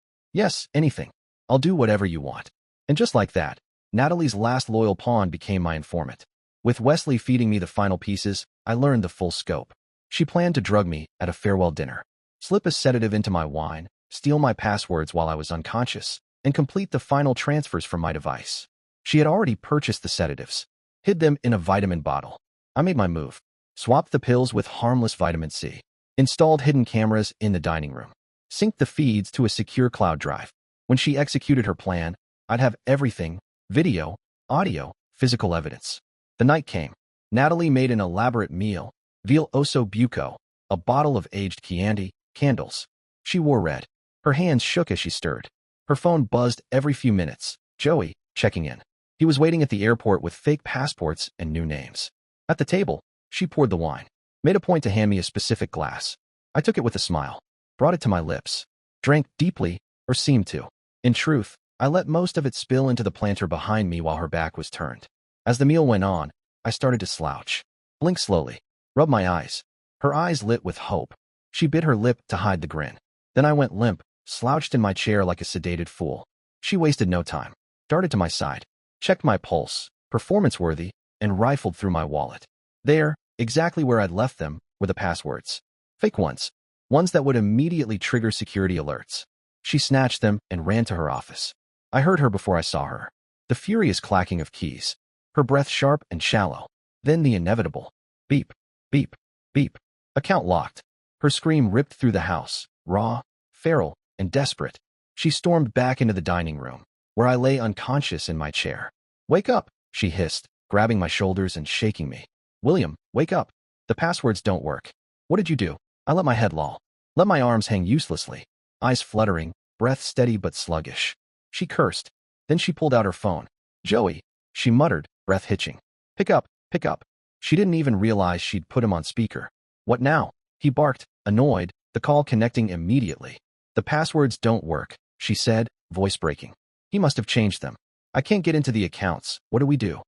anything. I'll do whatever you want. And just like that, Natalie's last loyal pawn became my informant. With Wesley feeding me the final pieces, I learned the full scope. She planned to drug me at a farewell dinner, slip a sedative into my wine, steal my passwords while I was unconscious, and complete the final transfers from my device. She had already purchased the sedatives, hid them in a vitamin bottle. I made my move, swapped the pills with harmless vitamin C, installed hidden cameras in the dining room, synced the feeds to a secure cloud drive. When she executed her plan, I'd have everything: video, audio, physical evidence. The night came. Natalie made an elaborate meal, veal osso buco, a bottle of aged Chianti, candles. She wore red. Her hands shook as she stirred. Her phone buzzed every few minutes. Joey, checking in. He was waiting at the airport with fake passports and new names. At the table, she poured the wine, made a point to hand me a specific glass. I took it with a smile, brought it to my lips, drank deeply, or seemed to. In truth, I let most of it spill into the planter behind me while her back was turned. As the meal went on, I started to slouch. Blink slowly. Rub my eyes. Her eyes lit with hope. She bit her lip to hide the grin. Then I went limp, slouched in my chair like a sedated fool. She wasted no time. Darted to my side. Checked my pulse, performance-worthy, and rifled through my wallet. There, exactly where I'd left them, were the passwords. Fake ones. Ones that would immediately trigger security alerts. She snatched them and ran to her office. I heard her before I saw her. The furious clacking of keys. Her breath sharp and shallow. Then the inevitable. Beep, beep, beep. Account locked. Her scream ripped through the house, raw, feral, and desperate. She stormed back into the dining room, where I lay unconscious in my chair. Wake up, she hissed, grabbing my shoulders and shaking me. William, wake up. The passwords don't work. What did you do? I let my head loll. Let my arms hang uselessly. Eyes fluttering, breath steady but sluggish. She cursed. Then she pulled out her phone. Joey, she muttered, breath hitching. Pick up, pick up. She didn't even realize she'd put him on speaker. What now? He barked, annoyed, the call connecting immediately. The passwords don't work, she said, voice breaking. He must have changed them. I can't get into the accounts. What do we do?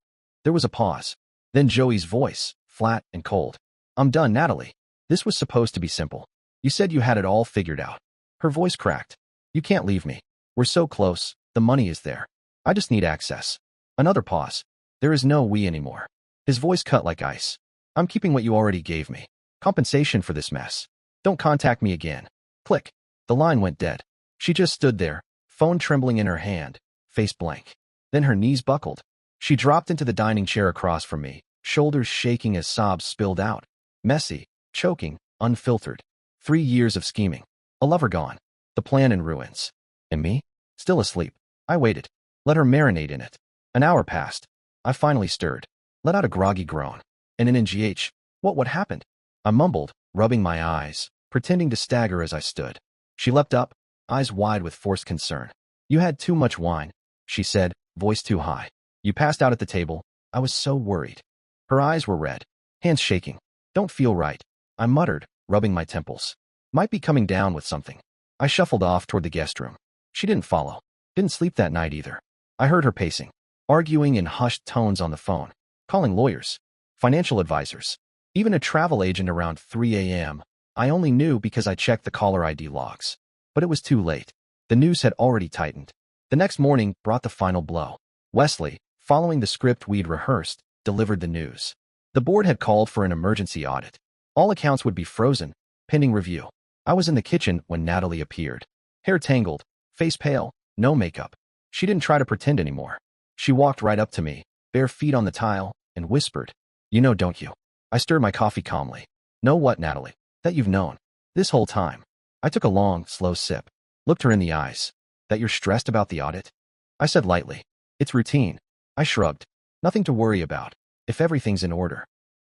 There was a pause. Then Joey's voice, flat and cold. I'm done, Natalie. This was supposed to be simple. You said you had it all figured out. Her voice cracked. You can't leave me. We're so close. The money is there. I just need access. Another pause. There is no we anymore. His voice cut like ice. I'm keeping what you already gave me. Compensation for this mess. Don't contact me again. Click. The line went dead. She just stood there, phone trembling in her hand, face blank. Then her knees buckled. She dropped into the dining chair across from me, shoulders shaking as sobs spilled out. Messy, choking, unfiltered. 3 years of scheming. A lover gone. The plan in ruins. And me? Still asleep. I waited. Let her marinate in it. An hour passed. I finally stirred. Let out a groggy groan. And an NGH. What happened? I mumbled, rubbing my eyes, pretending to stagger as I stood. She leapt up, eyes wide with forced concern. You had too much wine, she said, voice too high. You passed out at the table. I was so worried. Her eyes were red, hands shaking. Don't feel right, I muttered, rubbing my temples. Might be coming down with something. I shuffled off toward the guest room. She didn't follow. Didn't sleep that night either. I heard her pacing, arguing in hushed tones on the phone, calling lawyers, financial advisors, even a travel agent around 3 a.m. I only knew because I checked the caller ID logs. But it was too late. The news had already tightened. The next morning brought the final blow. Wesley, following the script we'd rehearsed, delivered the news. The board had called for an emergency audit. All accounts would be frozen, pending review. I was in the kitchen when Natalie appeared. Hair tangled, face pale, no makeup. She didn't try to pretend anymore. She walked right up to me, bare feet on the tile, and whispered, You know, don't you? I stirred my coffee calmly. Know what, Natalie? That you've known. This whole time. I took a long, slow sip. Looked her in the eyes. That you're stressed about the audit? I said lightly. It's routine. I shrugged. Nothing to worry about, if everything's in order.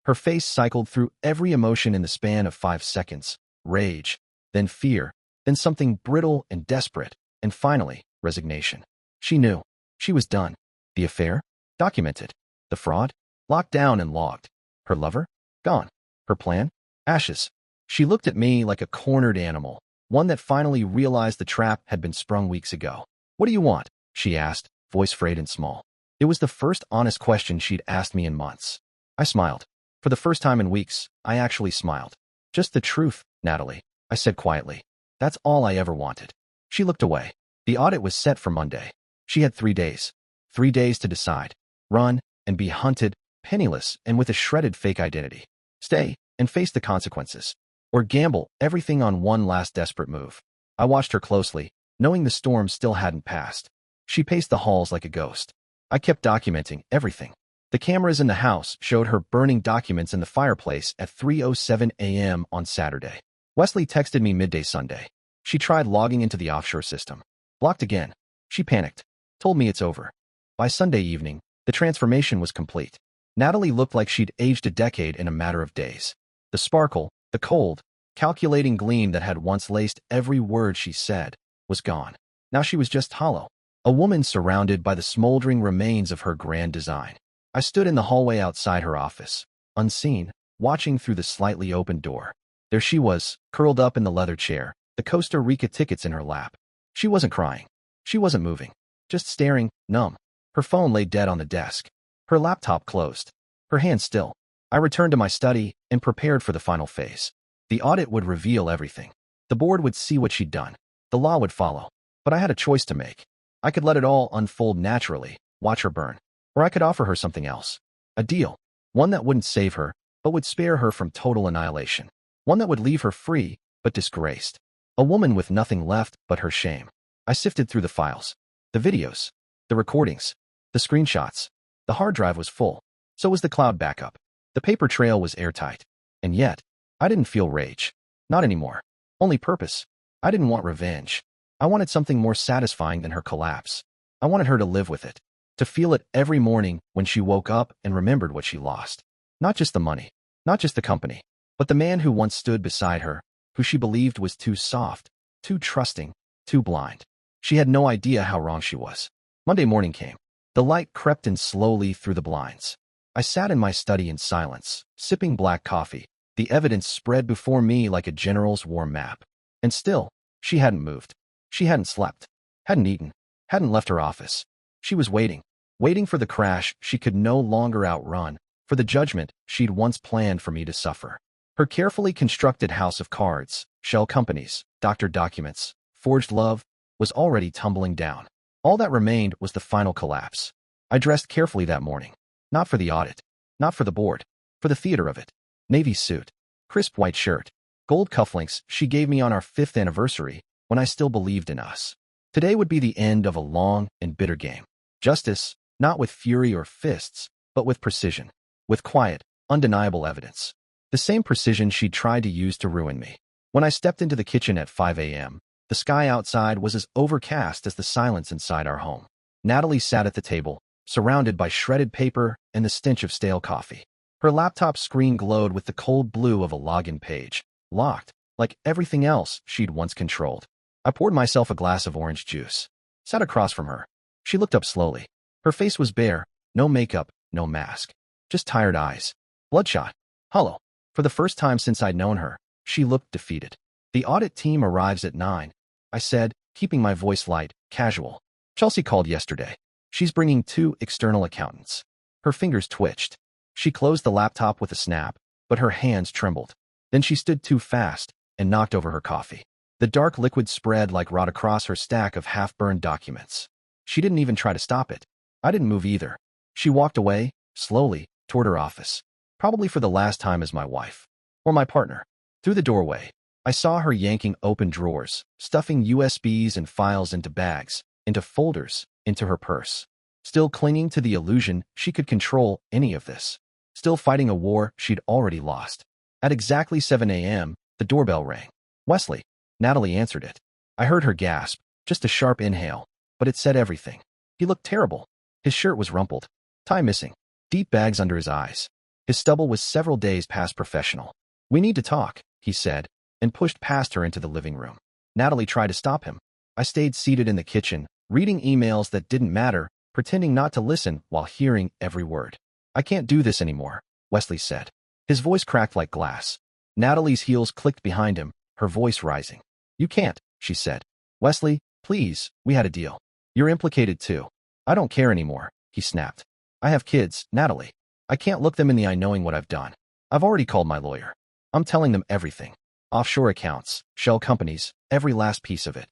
Her face cycled through every emotion in the span of 5 seconds. Rage, then fear, then something brittle and desperate, and finally, resignation. She knew. She was done. The affair? Documented. The fraud? Locked down and logged. Her lover? Gone. Her plan? Ashes. She looked at me like a cornered animal, one that finally realized the trap had been sprung weeks ago. What do you want? She asked, voice frayed and small. It was the first honest question she'd asked me in months. I smiled. For the first time in weeks, I actually smiled. Just the truth, Natalie, I said quietly. That's all I ever wanted. She looked away. The audit was set for Monday. She had 3 days. 3 days to decide. Run and be hunted, penniless and with a shredded fake identity. Stay and face the consequences. Or gamble everything on one last desperate move. I watched her closely, knowing the storm still hadn't passed. She paced the halls like a ghost. I kept documenting everything. The cameras in the house showed her burning documents in the fireplace at 3:07 a.m. on Saturday. Wesley texted me midday Sunday. She tried logging into the offshore system. Blocked again. She panicked. Told me it's over. By Sunday evening, the transformation was complete. Natalie looked like she'd aged a decade in a matter of days. The sparkle, the cold, calculating gleam that had once laced every word she said, was gone. Now she was just hollow. A woman surrounded by the smoldering remains of her grand design. I stood in the hallway outside her office, unseen, watching through the slightly open door. There she was, curled up in the leather chair, the Costa Rica tickets in her lap. She wasn't crying. She wasn't moving. just staring, numb. Her phone lay dead on the desk. Her laptop closed. Her hand still. I returned to my study and prepared for the final phase. The audit would reveal everything. The board would see what she'd done. The law would follow. But I had a choice to make. I could let it all unfold naturally, watch her burn. Or I could offer her something else. A deal. One that wouldn't save her, but would spare her from total annihilation. One that would leave her free, but disgraced. A woman with nothing left but her shame. I sifted through the files. The videos. The recordings. The screenshots. The hard drive was full. So was the cloud backup. The paper trail was airtight. And yet, I didn't feel rage. Not anymore. Only purpose. I didn't want revenge. I wanted something more satisfying than her collapse. I wanted her to live with it. To feel it every morning when she woke up and remembered what she lost. Not just the money. Not just the company. But the man who once stood beside her, who she believed was too soft, too trusting, too blind. She had no idea how wrong she was. Monday morning came. The light crept in slowly through the blinds. I sat in my study in silence, sipping black coffee. The evidence spread before me like a general's war map. And still, she hadn't moved. She hadn't slept, hadn't eaten, hadn't left her office. She was waiting for the crash she could no longer outrun, for the judgment she'd once planned for me to suffer. Her carefully constructed house of cards, shell companies, doctored documents, forged love, was already tumbling down. All that remained was the final collapse. I dressed carefully that morning. Not for the audit. Not for the board. For the theater of it. Navy suit. Crisp white shirt. Gold cufflinks she gave me on our 5th anniversary, when I still believed in us. Today would be the end of a long and bitter game. Justice, not with fury or fists, but with precision. With quiet, undeniable evidence. The same precision she'd tried to use to ruin me. When I stepped into the kitchen at 5 a.m., the sky outside was as overcast as the silence inside our home. Natalie sat at the table, surrounded by shredded paper and the stench of stale coffee. Her laptop screen glowed with the cold blue of a login page, locked, like everything else she'd once controlled. I poured myself a glass of orange juice. Sat across from her. She looked up slowly. Her face was bare, no makeup, no mask. Just tired eyes. Bloodshot. Hollow. For the first time since I'd known her, she looked defeated. The audit team arrives at 9, I said, keeping my voice light, casual. Chelsea called yesterday. She's bringing 2 external accountants. Her fingers twitched. She closed the laptop with a snap, but her hands trembled. Then she stood too fast and knocked over her coffee. The dark liquid spread like rot across her stack of half-burned documents. She didn't even try to stop it. I didn't move either. She walked away, slowly, toward her office. Probably for the last time as my wife. Or my partner. Through the doorway, I saw her yanking open drawers, stuffing USBs and files into bags, into folders, into her purse. Still clinging to the illusion she could control any of this. Still fighting a war she'd already lost. At exactly 7 a.m., the doorbell rang. Wesley. Natalie answered it. I heard her gasp, just a sharp inhale, but it said everything. He looked terrible. His shirt was rumpled. Tie missing. Deep bags under his eyes. His stubble was several days past professional. We need to talk, he said, and pushed past her into the living room. Natalie tried to stop him. I stayed seated in the kitchen, reading emails that didn't matter, pretending not to listen while hearing every word. I can't do this anymore, Wesley said. His voice cracked like glass. Natalie's heels clicked behind him, her voice rising. You can't, she said. Wesley, please, we had a deal. You're implicated too. I don't care anymore, he snapped. I have kids, Natalie. I can't look them in the eye knowing what I've done. I've already called my lawyer. I'm telling them everything. Offshore accounts, shell companies, every last piece of it.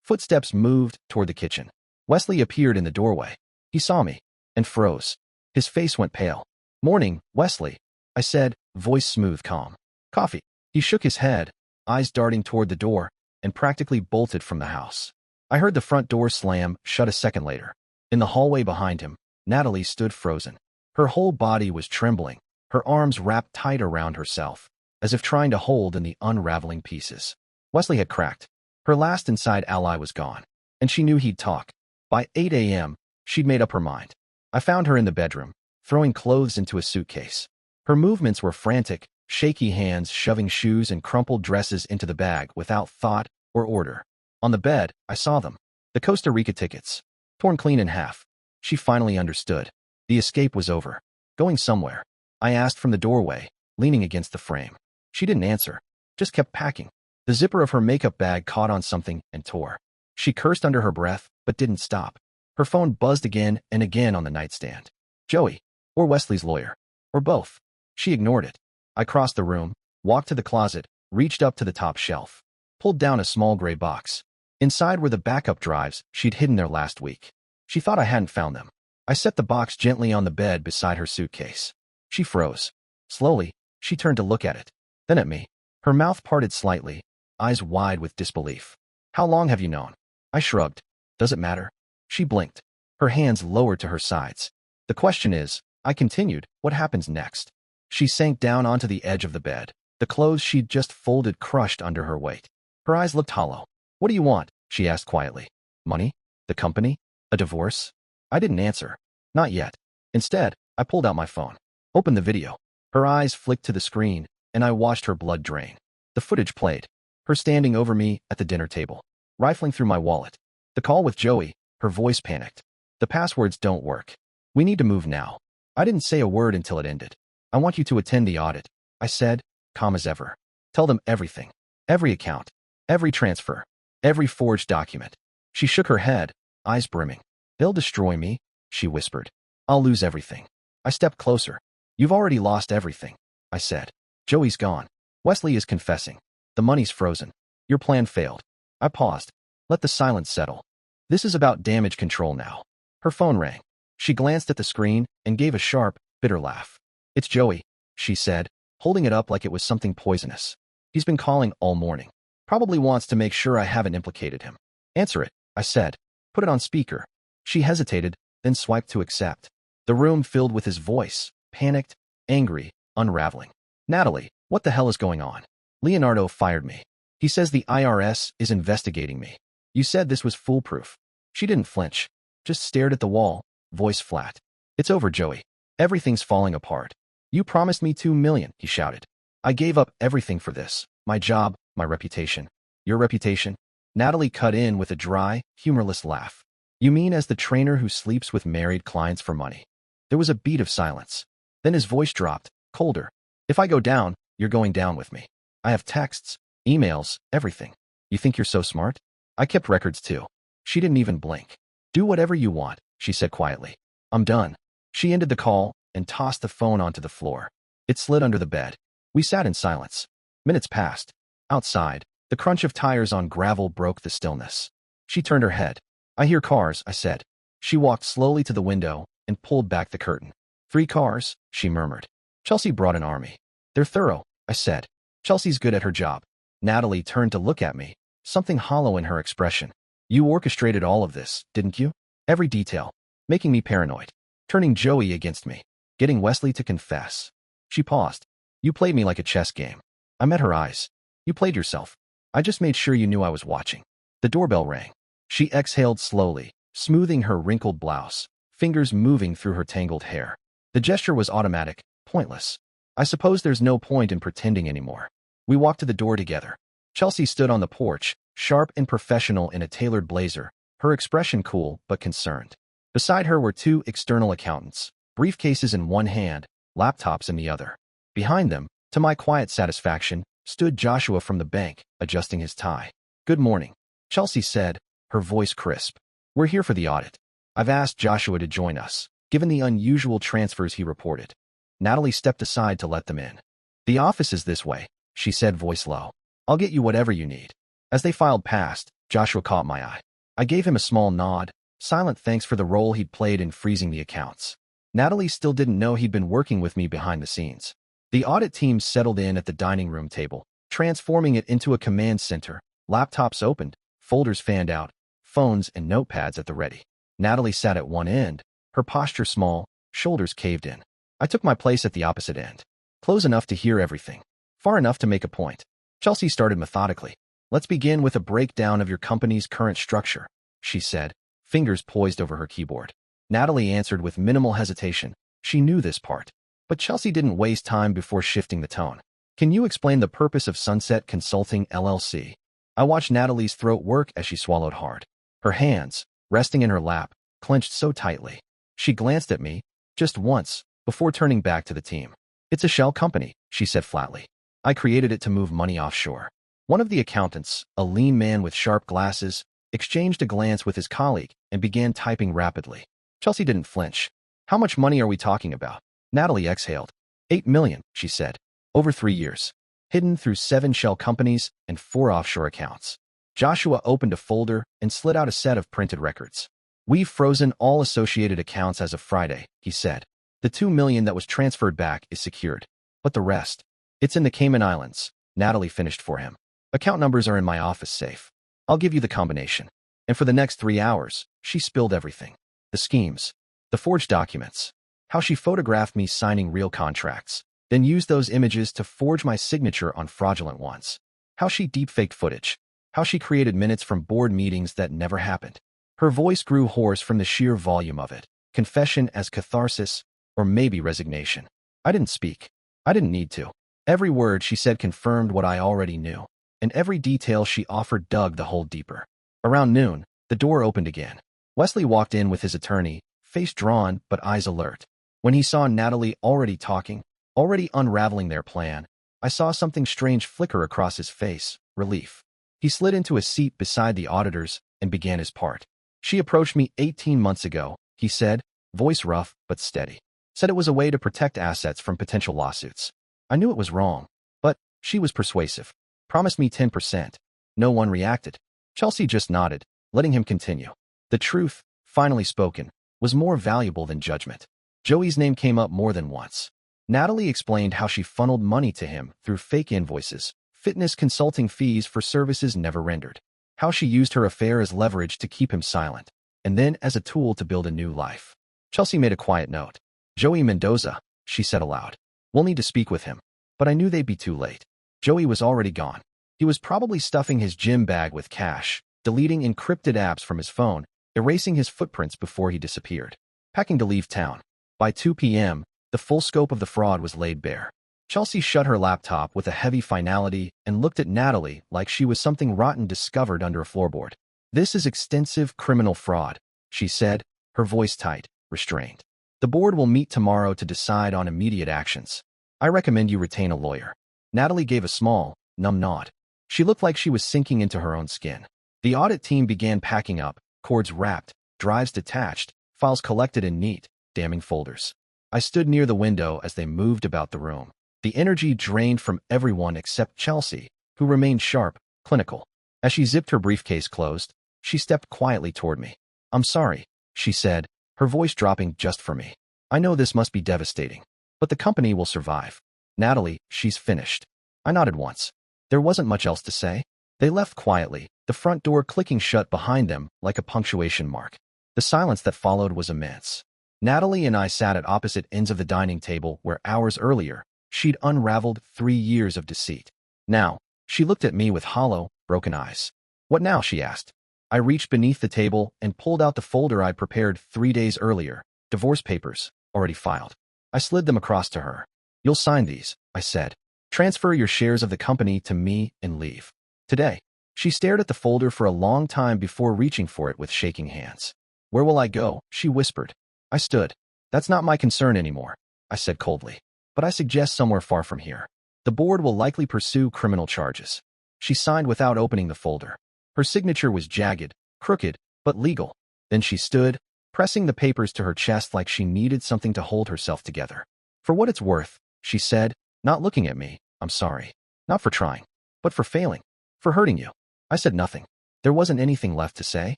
Footsteps moved toward the kitchen. Wesley appeared in the doorway. He saw me and froze. His face went pale. Morning, Wesley, I said, voice smooth, calm. Coffee. He shook his head, eyes darting toward the door, and practically bolted from the house. I heard the front door slam shut a second later. In the hallway behind him, Natalie stood frozen. Her whole body was trembling, her arms wrapped tight around herself, as if trying to hold in the unraveling pieces. Wesley had cracked. Her last inside ally was gone, and she knew he'd talk. By 8 a.m., she'd made up her mind. I found her in the bedroom, throwing clothes into a suitcase. Her movements were frantic, shaky hands shoving shoes and crumpled dresses into the bag without thought or order. On the bed, I saw them. The Costa Rica tickets. Torn clean in half. She finally understood. The escape was over. Going somewhere. I asked from the doorway, leaning against the frame. She didn't answer. Just kept packing. The zipper of her makeup bag caught on something and tore. She cursed under her breath, but didn't stop. Her phone buzzed again and again on the nightstand. Joey, or Wesley's lawyer, or both. She ignored it. I crossed the room, walked to the closet, reached up to the top shelf, pulled down a small gray box. Inside were the backup drives she'd hidden there last week. She thought I hadn't found them. I set the box gently on the bed beside her suitcase. She froze. Slowly, she turned to look at it, then at me. Her mouth parted slightly, eyes wide with disbelief. How long have you known? I shrugged. Does it matter? She blinked. Her hands lowered to her sides. The question is, I continued, what happens next? She sank down onto the edge of the bed, the clothes she'd just folded crushed under her weight. Her eyes looked hollow. What do you want? She asked quietly. Money? The company? A divorce? I didn't answer. Not yet. Instead, I pulled out my phone. Opened the video. Her eyes flicked to the screen, and I watched her blood drain. The footage played. Her standing over me at the dinner table, rifling through my wallet. The call with Joey, her voice panicked. The passwords don't work. We need to move now. I didn't say a word until it ended. I want you to attend the audit, I said, calm as ever. Tell them everything. Every account. Every transfer. Every forged document. She shook her head, eyes brimming. They'll destroy me, she whispered. I'll lose everything. I stepped closer. You've already lost everything, I said. Joey's gone. Wesley is confessing. The money's frozen. Your plan failed. I paused. Let the silence settle. This is about damage control now. Her phone rang. She glanced at the screen and gave a sharp, bitter laugh. It's Joey, she said, holding it up like it was something poisonous. He's been calling all morning. Probably wants to make sure I haven't implicated him. Answer it, I said. Put it on speaker. She hesitated, then swiped to accept. The room filled with his voice, panicked, angry, unraveling. Natalie, what the hell is going on? Leonardo fired me. He says the IRS is investigating me. You said this was foolproof. She didn't flinch, just stared at the wall, voice flat. It's over, Joey. Everything's falling apart. You promised me $2 million, he shouted. I gave up everything for this. My job, my reputation. Your reputation? Natalie cut in with a dry, humorless laugh. You mean as the trainer who sleeps with married clients for money? There was a beat of silence. Then his voice dropped, colder. If I go down, you're going down with me. I have texts, emails, everything. You think you're so smart? I kept records too. She didn't even blink. Do whatever you want, she said quietly. I'm done. She ended the call and tossed the phone onto the floor. It slid under the bed. We sat in silence. Minutes passed. Outside, the crunch of tires on gravel broke the stillness. She turned her head. I hear cars, I said. She walked slowly to the window and pulled back the curtain. 3 cars, she murmured. Chelsea brought an army. They're thorough, I said. Chelsea's good at her job. Natalie turned to look at me, something hollow in her expression. You orchestrated all of this, didn't you? Every detail, making me paranoid, turning Joey against me, getting Wesley to confess. She paused. You played me like a chess game. I met her eyes. You played yourself. I just made sure you knew I was watching. The doorbell rang. She exhaled slowly, smoothing her wrinkled blouse, fingers moving through her tangled hair. The gesture was automatic, pointless. I suppose there's no point in pretending anymore. We walked to the door together. Chelsea stood on the porch, sharp and professional in a tailored blazer, her expression cool but concerned. Beside her were 2 external accountants, briefcases in one hand, laptops in the other. Behind them, to my quiet satisfaction, stood Joshua from the bank, adjusting his tie. Good morning, Chelsea said, her voice crisp. We're here for the audit. I've asked Joshua to join us, given the unusual transfers he reported. Natalie stepped aside to let them in. The office is this way, she said, voice low. I'll get you whatever you need. As they filed past, Joshua caught my eye. I gave him a small nod, silent thanks for the role he'd played in freezing the accounts. Natalie still didn't know he'd been working with me behind the scenes. The audit team settled in at the dining room table, transforming it into a command center. Laptops opened, folders fanned out, phones and notepads at the ready. Natalie sat at one end, her posture small, shoulders caved in. I took my place at the opposite end, close enough to hear everything, far enough to make a point. Chelsea started methodically. Let's begin with a breakdown of your company's current structure, she said, fingers poised over her keyboard. Natalie answered with minimal hesitation. She knew this part. But Chelsea didn't waste time before shifting the tone. Can you explain the purpose of Sunset Consulting LLC? I watched Natalie's throat work as she swallowed hard. Her hands, resting in her lap, clenched so tightly. She glanced at me, just once, before turning back to the team. It's a shell company, she said flatly. I created it to move money offshore. One of the accountants, a lean man with sharp glasses, exchanged a glance with his colleague, and began typing rapidly. Chelsea didn't flinch. How much money are we talking about? Natalie exhaled. 8 million, she said. Over 3 years. Hidden through 7 shell companies and 4 offshore accounts. Joshua opened a folder and slid out a set of printed records. We've frozen all associated accounts as of Friday, he said. The 2 million that was transferred back is secured. But the rest? It's in the Cayman Islands, Natalie finished for him. Account numbers are in my office safe. I'll give you the combination. And for the next 3 hours, she spilled everything. The schemes. The forged documents. How she photographed me signing real contracts, then used those images to forge my signature on fraudulent ones. How she deepfaked footage. How she created minutes from board meetings that never happened. Her voice grew hoarse from the sheer volume of it. Confession as catharsis, or maybe resignation. I didn't speak. I didn't need to. Every word she said confirmed what I already knew, and every detail she offered dug the hole deeper. Around noon, the door opened again. Wesley walked in with his attorney, face drawn but eyes alert. When he saw Natalie already talking, already unraveling their plan, I saw something strange flicker across his face, relief. He slid into a seat beside the auditors and began his part. She approached me 18 months ago, he said, voice rough but steady. Said it was a way to protect assets from potential lawsuits. I knew it was wrong, but she was persuasive. Promised me 10%. No one reacted. Chelsea just nodded, letting him continue. The truth, finally spoken, was more valuable than judgment. Joey's name came up more than once. Natalie explained how she funneled money to him through fake invoices, fitness consulting fees for services never rendered. How she used her affair as leverage to keep him silent, and then as a tool to build a new life. Chelsea made a quiet note. Joey Mendoza, she said aloud. We'll need to speak with him. But I knew they'd be too late. Joey was already gone. He was probably stuffing his gym bag with cash, deleting encrypted apps from his phone, erasing his footprints before he disappeared. Packing to leave town. By 2 p.m., the full scope of the fraud was laid bare. Chelsea shut her laptop with a heavy finality and looked at Natalie like she was something rotten discovered under a floorboard. This is extensive criminal fraud, she said, her voice tight, restrained. The board will meet tomorrow to decide on immediate actions. I recommend you retain a lawyer. Natalie gave a small, numb nod. She looked like she was sinking into her own skin. The audit team began packing up, cords wrapped, drives detached, files collected in neat, damning folders. I stood near the window as they moved about the room. The energy drained from everyone except Chelsea, who remained sharp, clinical. As she zipped her briefcase closed, she stepped quietly toward me. I'm sorry, she said, her voice dropping just for me. I know this must be devastating, but the company will survive. Natalie, she's finished. I nodded once. There wasn't much else to say. They left quietly, the front door clicking shut behind them like a punctuation mark. The silence that followed was immense. Natalie and I sat at opposite ends of the dining table where hours earlier, she'd unraveled 3 years of deceit. Now, she looked at me with hollow, broken eyes. What now, she asked. I reached beneath the table and pulled out the folder I'd prepared 3 days earlier, divorce papers, already filed. I slid them across to her. You'll sign these, I said. Transfer your shares of the company to me and leave. Today. She stared at the folder for a long time before reaching for it with shaking hands. Where will I go? She whispered. I stood. That's not my concern anymore, I said coldly. But I suggest somewhere far from here. The board will likely pursue criminal charges. She signed without opening the folder. Her signature was jagged, crooked, but legal. Then she stood, pressing the papers to her chest like she needed something to hold herself together. For what it's worth, she said, not looking at me, I'm sorry. Not for trying, but for failing. For hurting you. I said nothing. There wasn't anything left to say.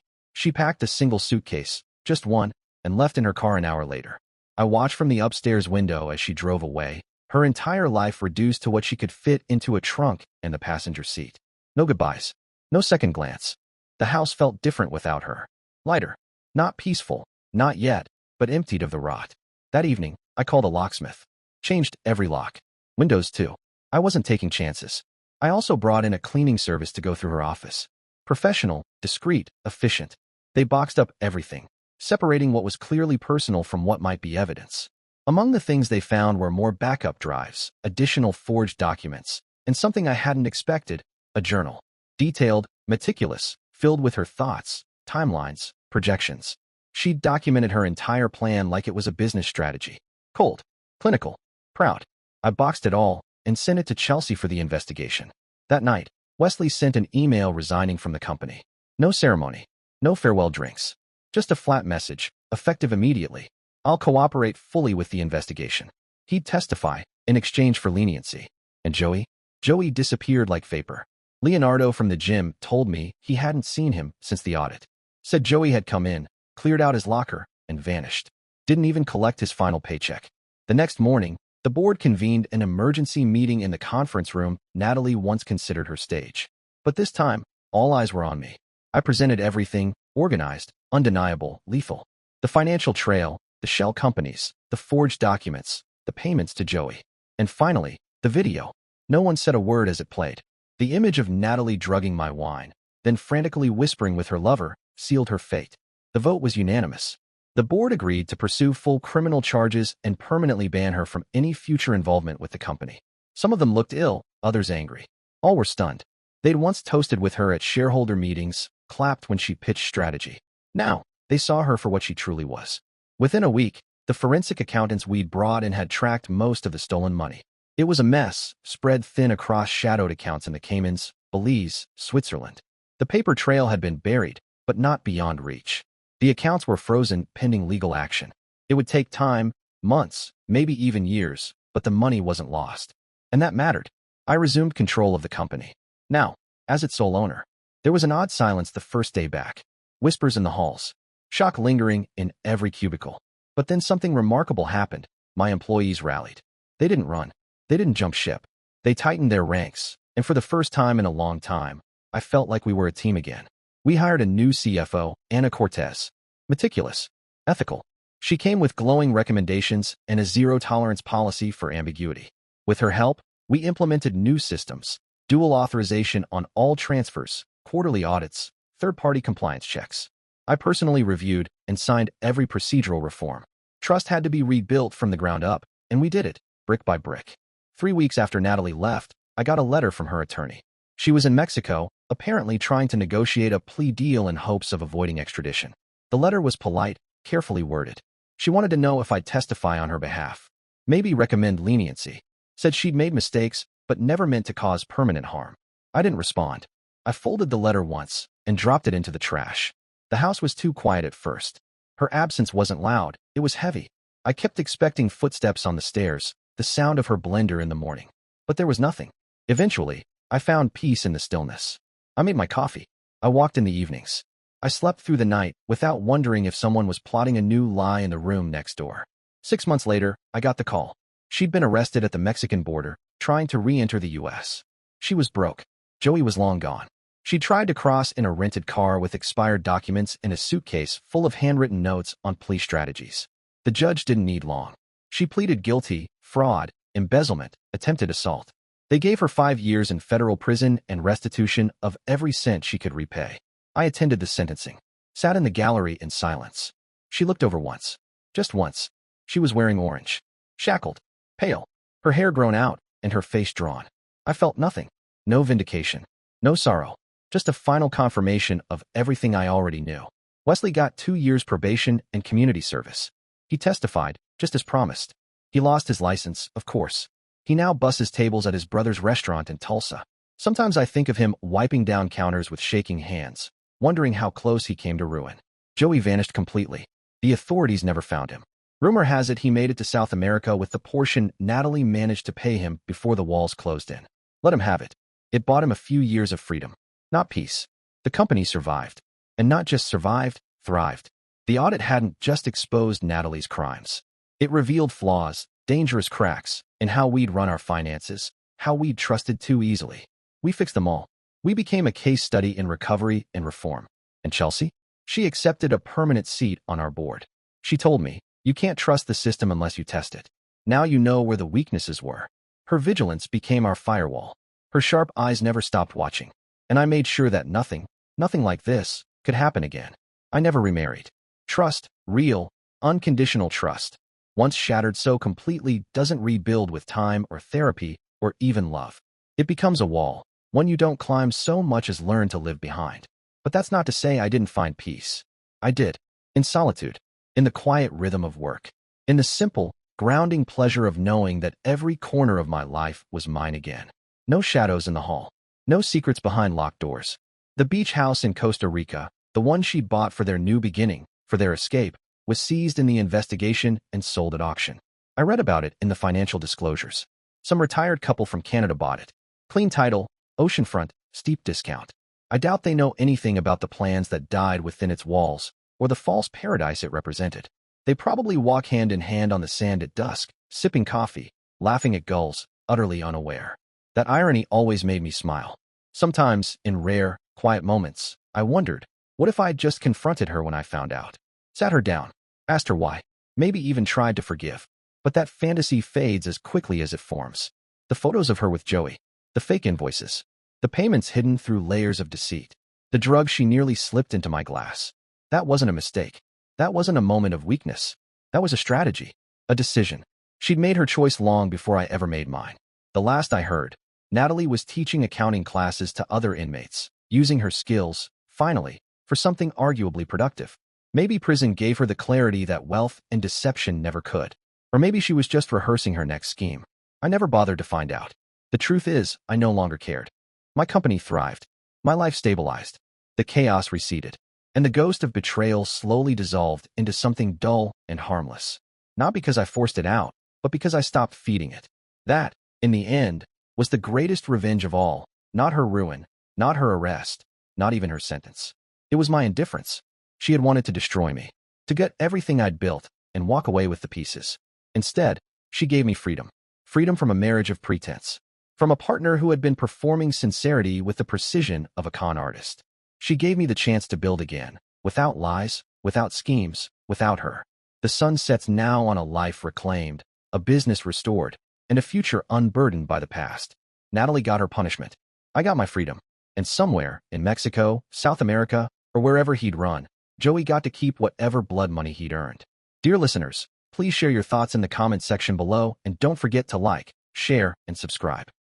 She packed a single suitcase, just one, and left in her car an hour later. I watched from the upstairs window as she drove away, her entire life reduced to what she could fit into a trunk and the passenger seat. No goodbyes. No second glance. The house felt different without her. Lighter. Not peaceful. Not yet, but emptied of the rot. That evening, I called a locksmith. Changed every lock. Windows too. I wasn't taking chances. I also brought in a cleaning service to go through her office. Professional, discreet, efficient. They boxed up everything, separating what was clearly personal from what might be evidence. Among the things they found were more backup drives, additional forged documents, and something I hadn't expected, a journal. Detailed, meticulous, filled with her thoughts, timelines, projections. She'd documented her entire plan like it was a business strategy. Cold, clinical, proud. I boxed it all and sent it to Chelsea for the investigation. That night, Wesley sent an email resigning from the company. No ceremony, no farewell drinks. Just a flat message, effective immediately. I'll cooperate fully with the investigation. He'd testify, in exchange for leniency. And Joey? Joey disappeared like vapor. Leonardo from the gym told me he hadn't seen him since the audit. Said Joey had come in, cleared out his locker, and vanished. Didn't even collect his final paycheck. The next morning, the board convened an emergency meeting in the conference room Natalie once considered her stage. But this time, all eyes were on me. I presented everything, organized, undeniable, lethal. The financial trail, the shell companies, the forged documents, the payments to Joey. And finally, the video. No one said a word as it played. The image of Natalie drugging my wine, then frantically whispering with her lover, sealed her fate. The vote was unanimous. The board agreed to pursue full criminal charges and permanently ban her from any future involvement with the company. Some of them looked ill, others angry. All were stunned. They'd once toasted with her at shareholder meetings, clapped when she pitched strategy. Now, they saw her for what she truly was. Within a week, the forensic accountants we'd brought in had tracked most of the stolen money. It was a mess, spread thin across shadowed accounts in the Caymans, Belize, Switzerland. The paper trail had been buried, but not beyond reach. The accounts were frozen pending legal action. It would take time, months, maybe even years, but the money wasn't lost. And that mattered. I resumed control of the company. Now, as its sole owner, there was an odd silence the first day back. Whispers in the halls. Shock lingering in every cubicle. But then something remarkable happened. My employees rallied. They didn't run. They didn't jump ship. They tightened their ranks, and for the first time in a long time, I felt like we were a team again. We hired a new CFO, Anna Cortez. Meticulous. Ethical. She came with glowing recommendations and a zero-tolerance policy for ambiguity. With her help, we implemented new systems, dual authorization on all transfers, quarterly audits, third-party compliance checks. I personally reviewed and signed every procedural reform. Trust had to be rebuilt from the ground up, and we did it, brick by brick. 3 weeks after Natalie left, I got a letter from her attorney. She was in Mexico, apparently trying to negotiate a plea deal in hopes of avoiding extradition. The letter was polite, carefully worded. She wanted to know if I'd testify on her behalf. Maybe recommend leniency. Said she'd made mistakes, but never meant to cause permanent harm. I didn't respond. I folded the letter once and dropped it into the trash. The house was too quiet at first. Her absence wasn't loud, it was heavy. I kept expecting footsteps on the stairs, the sound of her blender in the morning. But there was nothing. Eventually, I found peace in the stillness. I made my coffee. I walked in the evenings. I slept through the night without wondering if someone was plotting a new lie in the room next door. 6 months later, I got the call. She'd been arrested at the Mexican border, trying to re-enter the U.S. She was broke. Joey was long gone. She tried to cross in a rented car with expired documents and a suitcase full of handwritten notes on police strategies. The judge didn't need long. She pleaded guilty, fraud, embezzlement, attempted assault. They gave her 5 years in federal prison and restitution of every cent she could repay. I attended the sentencing. Sat in the gallery in silence. She looked over once. Just once. She was wearing orange. Shackled. Pale. Her hair grown out and her face drawn. I felt nothing. No vindication. No sorrow. Just a final confirmation of everything I already knew. Wesley got 2 years probation and community service. He testified, just as promised. He lost his license, of course. He now busses tables at his brother's restaurant in Tulsa. Sometimes I think of him wiping down counters with shaking hands, wondering how close he came to ruin. Joey vanished completely. The authorities never found him. Rumor has it he made it to South America with the portion Natalie managed to pay him before the walls closed in. Let him have it. It bought him a few years of freedom, not peace. The company survived. And not just survived, thrived. The audit hadn't just exposed Natalie's crimes. It revealed flaws, dangerous cracks, in how we'd run our finances, how we'd trusted too easily. We fixed them all. We became a case study in recovery and reform. And Chelsea? She accepted a permanent seat on our board. She told me, "You can't trust the system unless you test it. Now you know where the weaknesses were." Her vigilance became our firewall. Her sharp eyes never stopped watching. And I made sure that nothing like this, could happen again. I never remarried. Trust, real, unconditional trust, once shattered so completely, doesn't rebuild with time or therapy or even love. It becomes a wall, one you don't climb so much as learn to live behind. But that's not to say I didn't find peace. I did. In solitude. In the quiet rhythm of work. In the simple, grounding pleasure of knowing that every corner of my life was mine again. No shadows in the hall. No secrets behind locked doors. The beach house in Costa Rica, the one she'd bought for their new beginning, for their escape, was seized in the investigation and sold at auction. I read about it in the financial disclosures. Some retired couple from Canada bought it. Clean title, oceanfront, steep discount. I doubt they know anything about the plans that died within its walls or the false paradise it represented. They probably walk hand in hand on the sand at dusk, sipping coffee, laughing at gulls, utterly unaware. That irony always made me smile. Sometimes, in rare, quiet moments, I wondered, what if I had just confronted her when I found out? Sat her down, asked her why, maybe even tried to forgive. But that fantasy fades as quickly as it forms. The photos of her with Joey, the fake invoices, the payments hidden through layers of deceit, the drug she nearly slipped into my glass. That wasn't a mistake. That wasn't a moment of weakness. That was a strategy, a decision. She'd made her choice long before I ever made mine. The last I heard, Natalie was teaching accounting classes to other inmates, using her skills, finally, for something arguably productive. Maybe prison gave her the clarity that wealth and deception never could. Or maybe she was just rehearsing her next scheme. I never bothered to find out. The truth is, I no longer cared. My company thrived. My life stabilized. The chaos receded. And the ghost of betrayal slowly dissolved into something dull and harmless. Not because I forced it out, but because I stopped feeding it. That, in the end, was the greatest revenge of all. Not her ruin, not her arrest, not even her sentence. It was my indifference. She had wanted to destroy me, to get everything I'd built and walk away with the pieces. Instead, she gave me freedom. Freedom from a marriage of pretense. From a partner who had been performing sincerity with the precision of a con artist. She gave me the chance to build again, without lies, without schemes, without her. The sun sets now on a life reclaimed, a business restored, and a future unburdened by the past. Natalie got her punishment. I got my freedom. And somewhere, in Mexico, South America, or wherever he'd run, Joey got to keep whatever blood money he'd earned. Dear listeners, please share your thoughts in the comments section below and don't forget to like, share, and subscribe.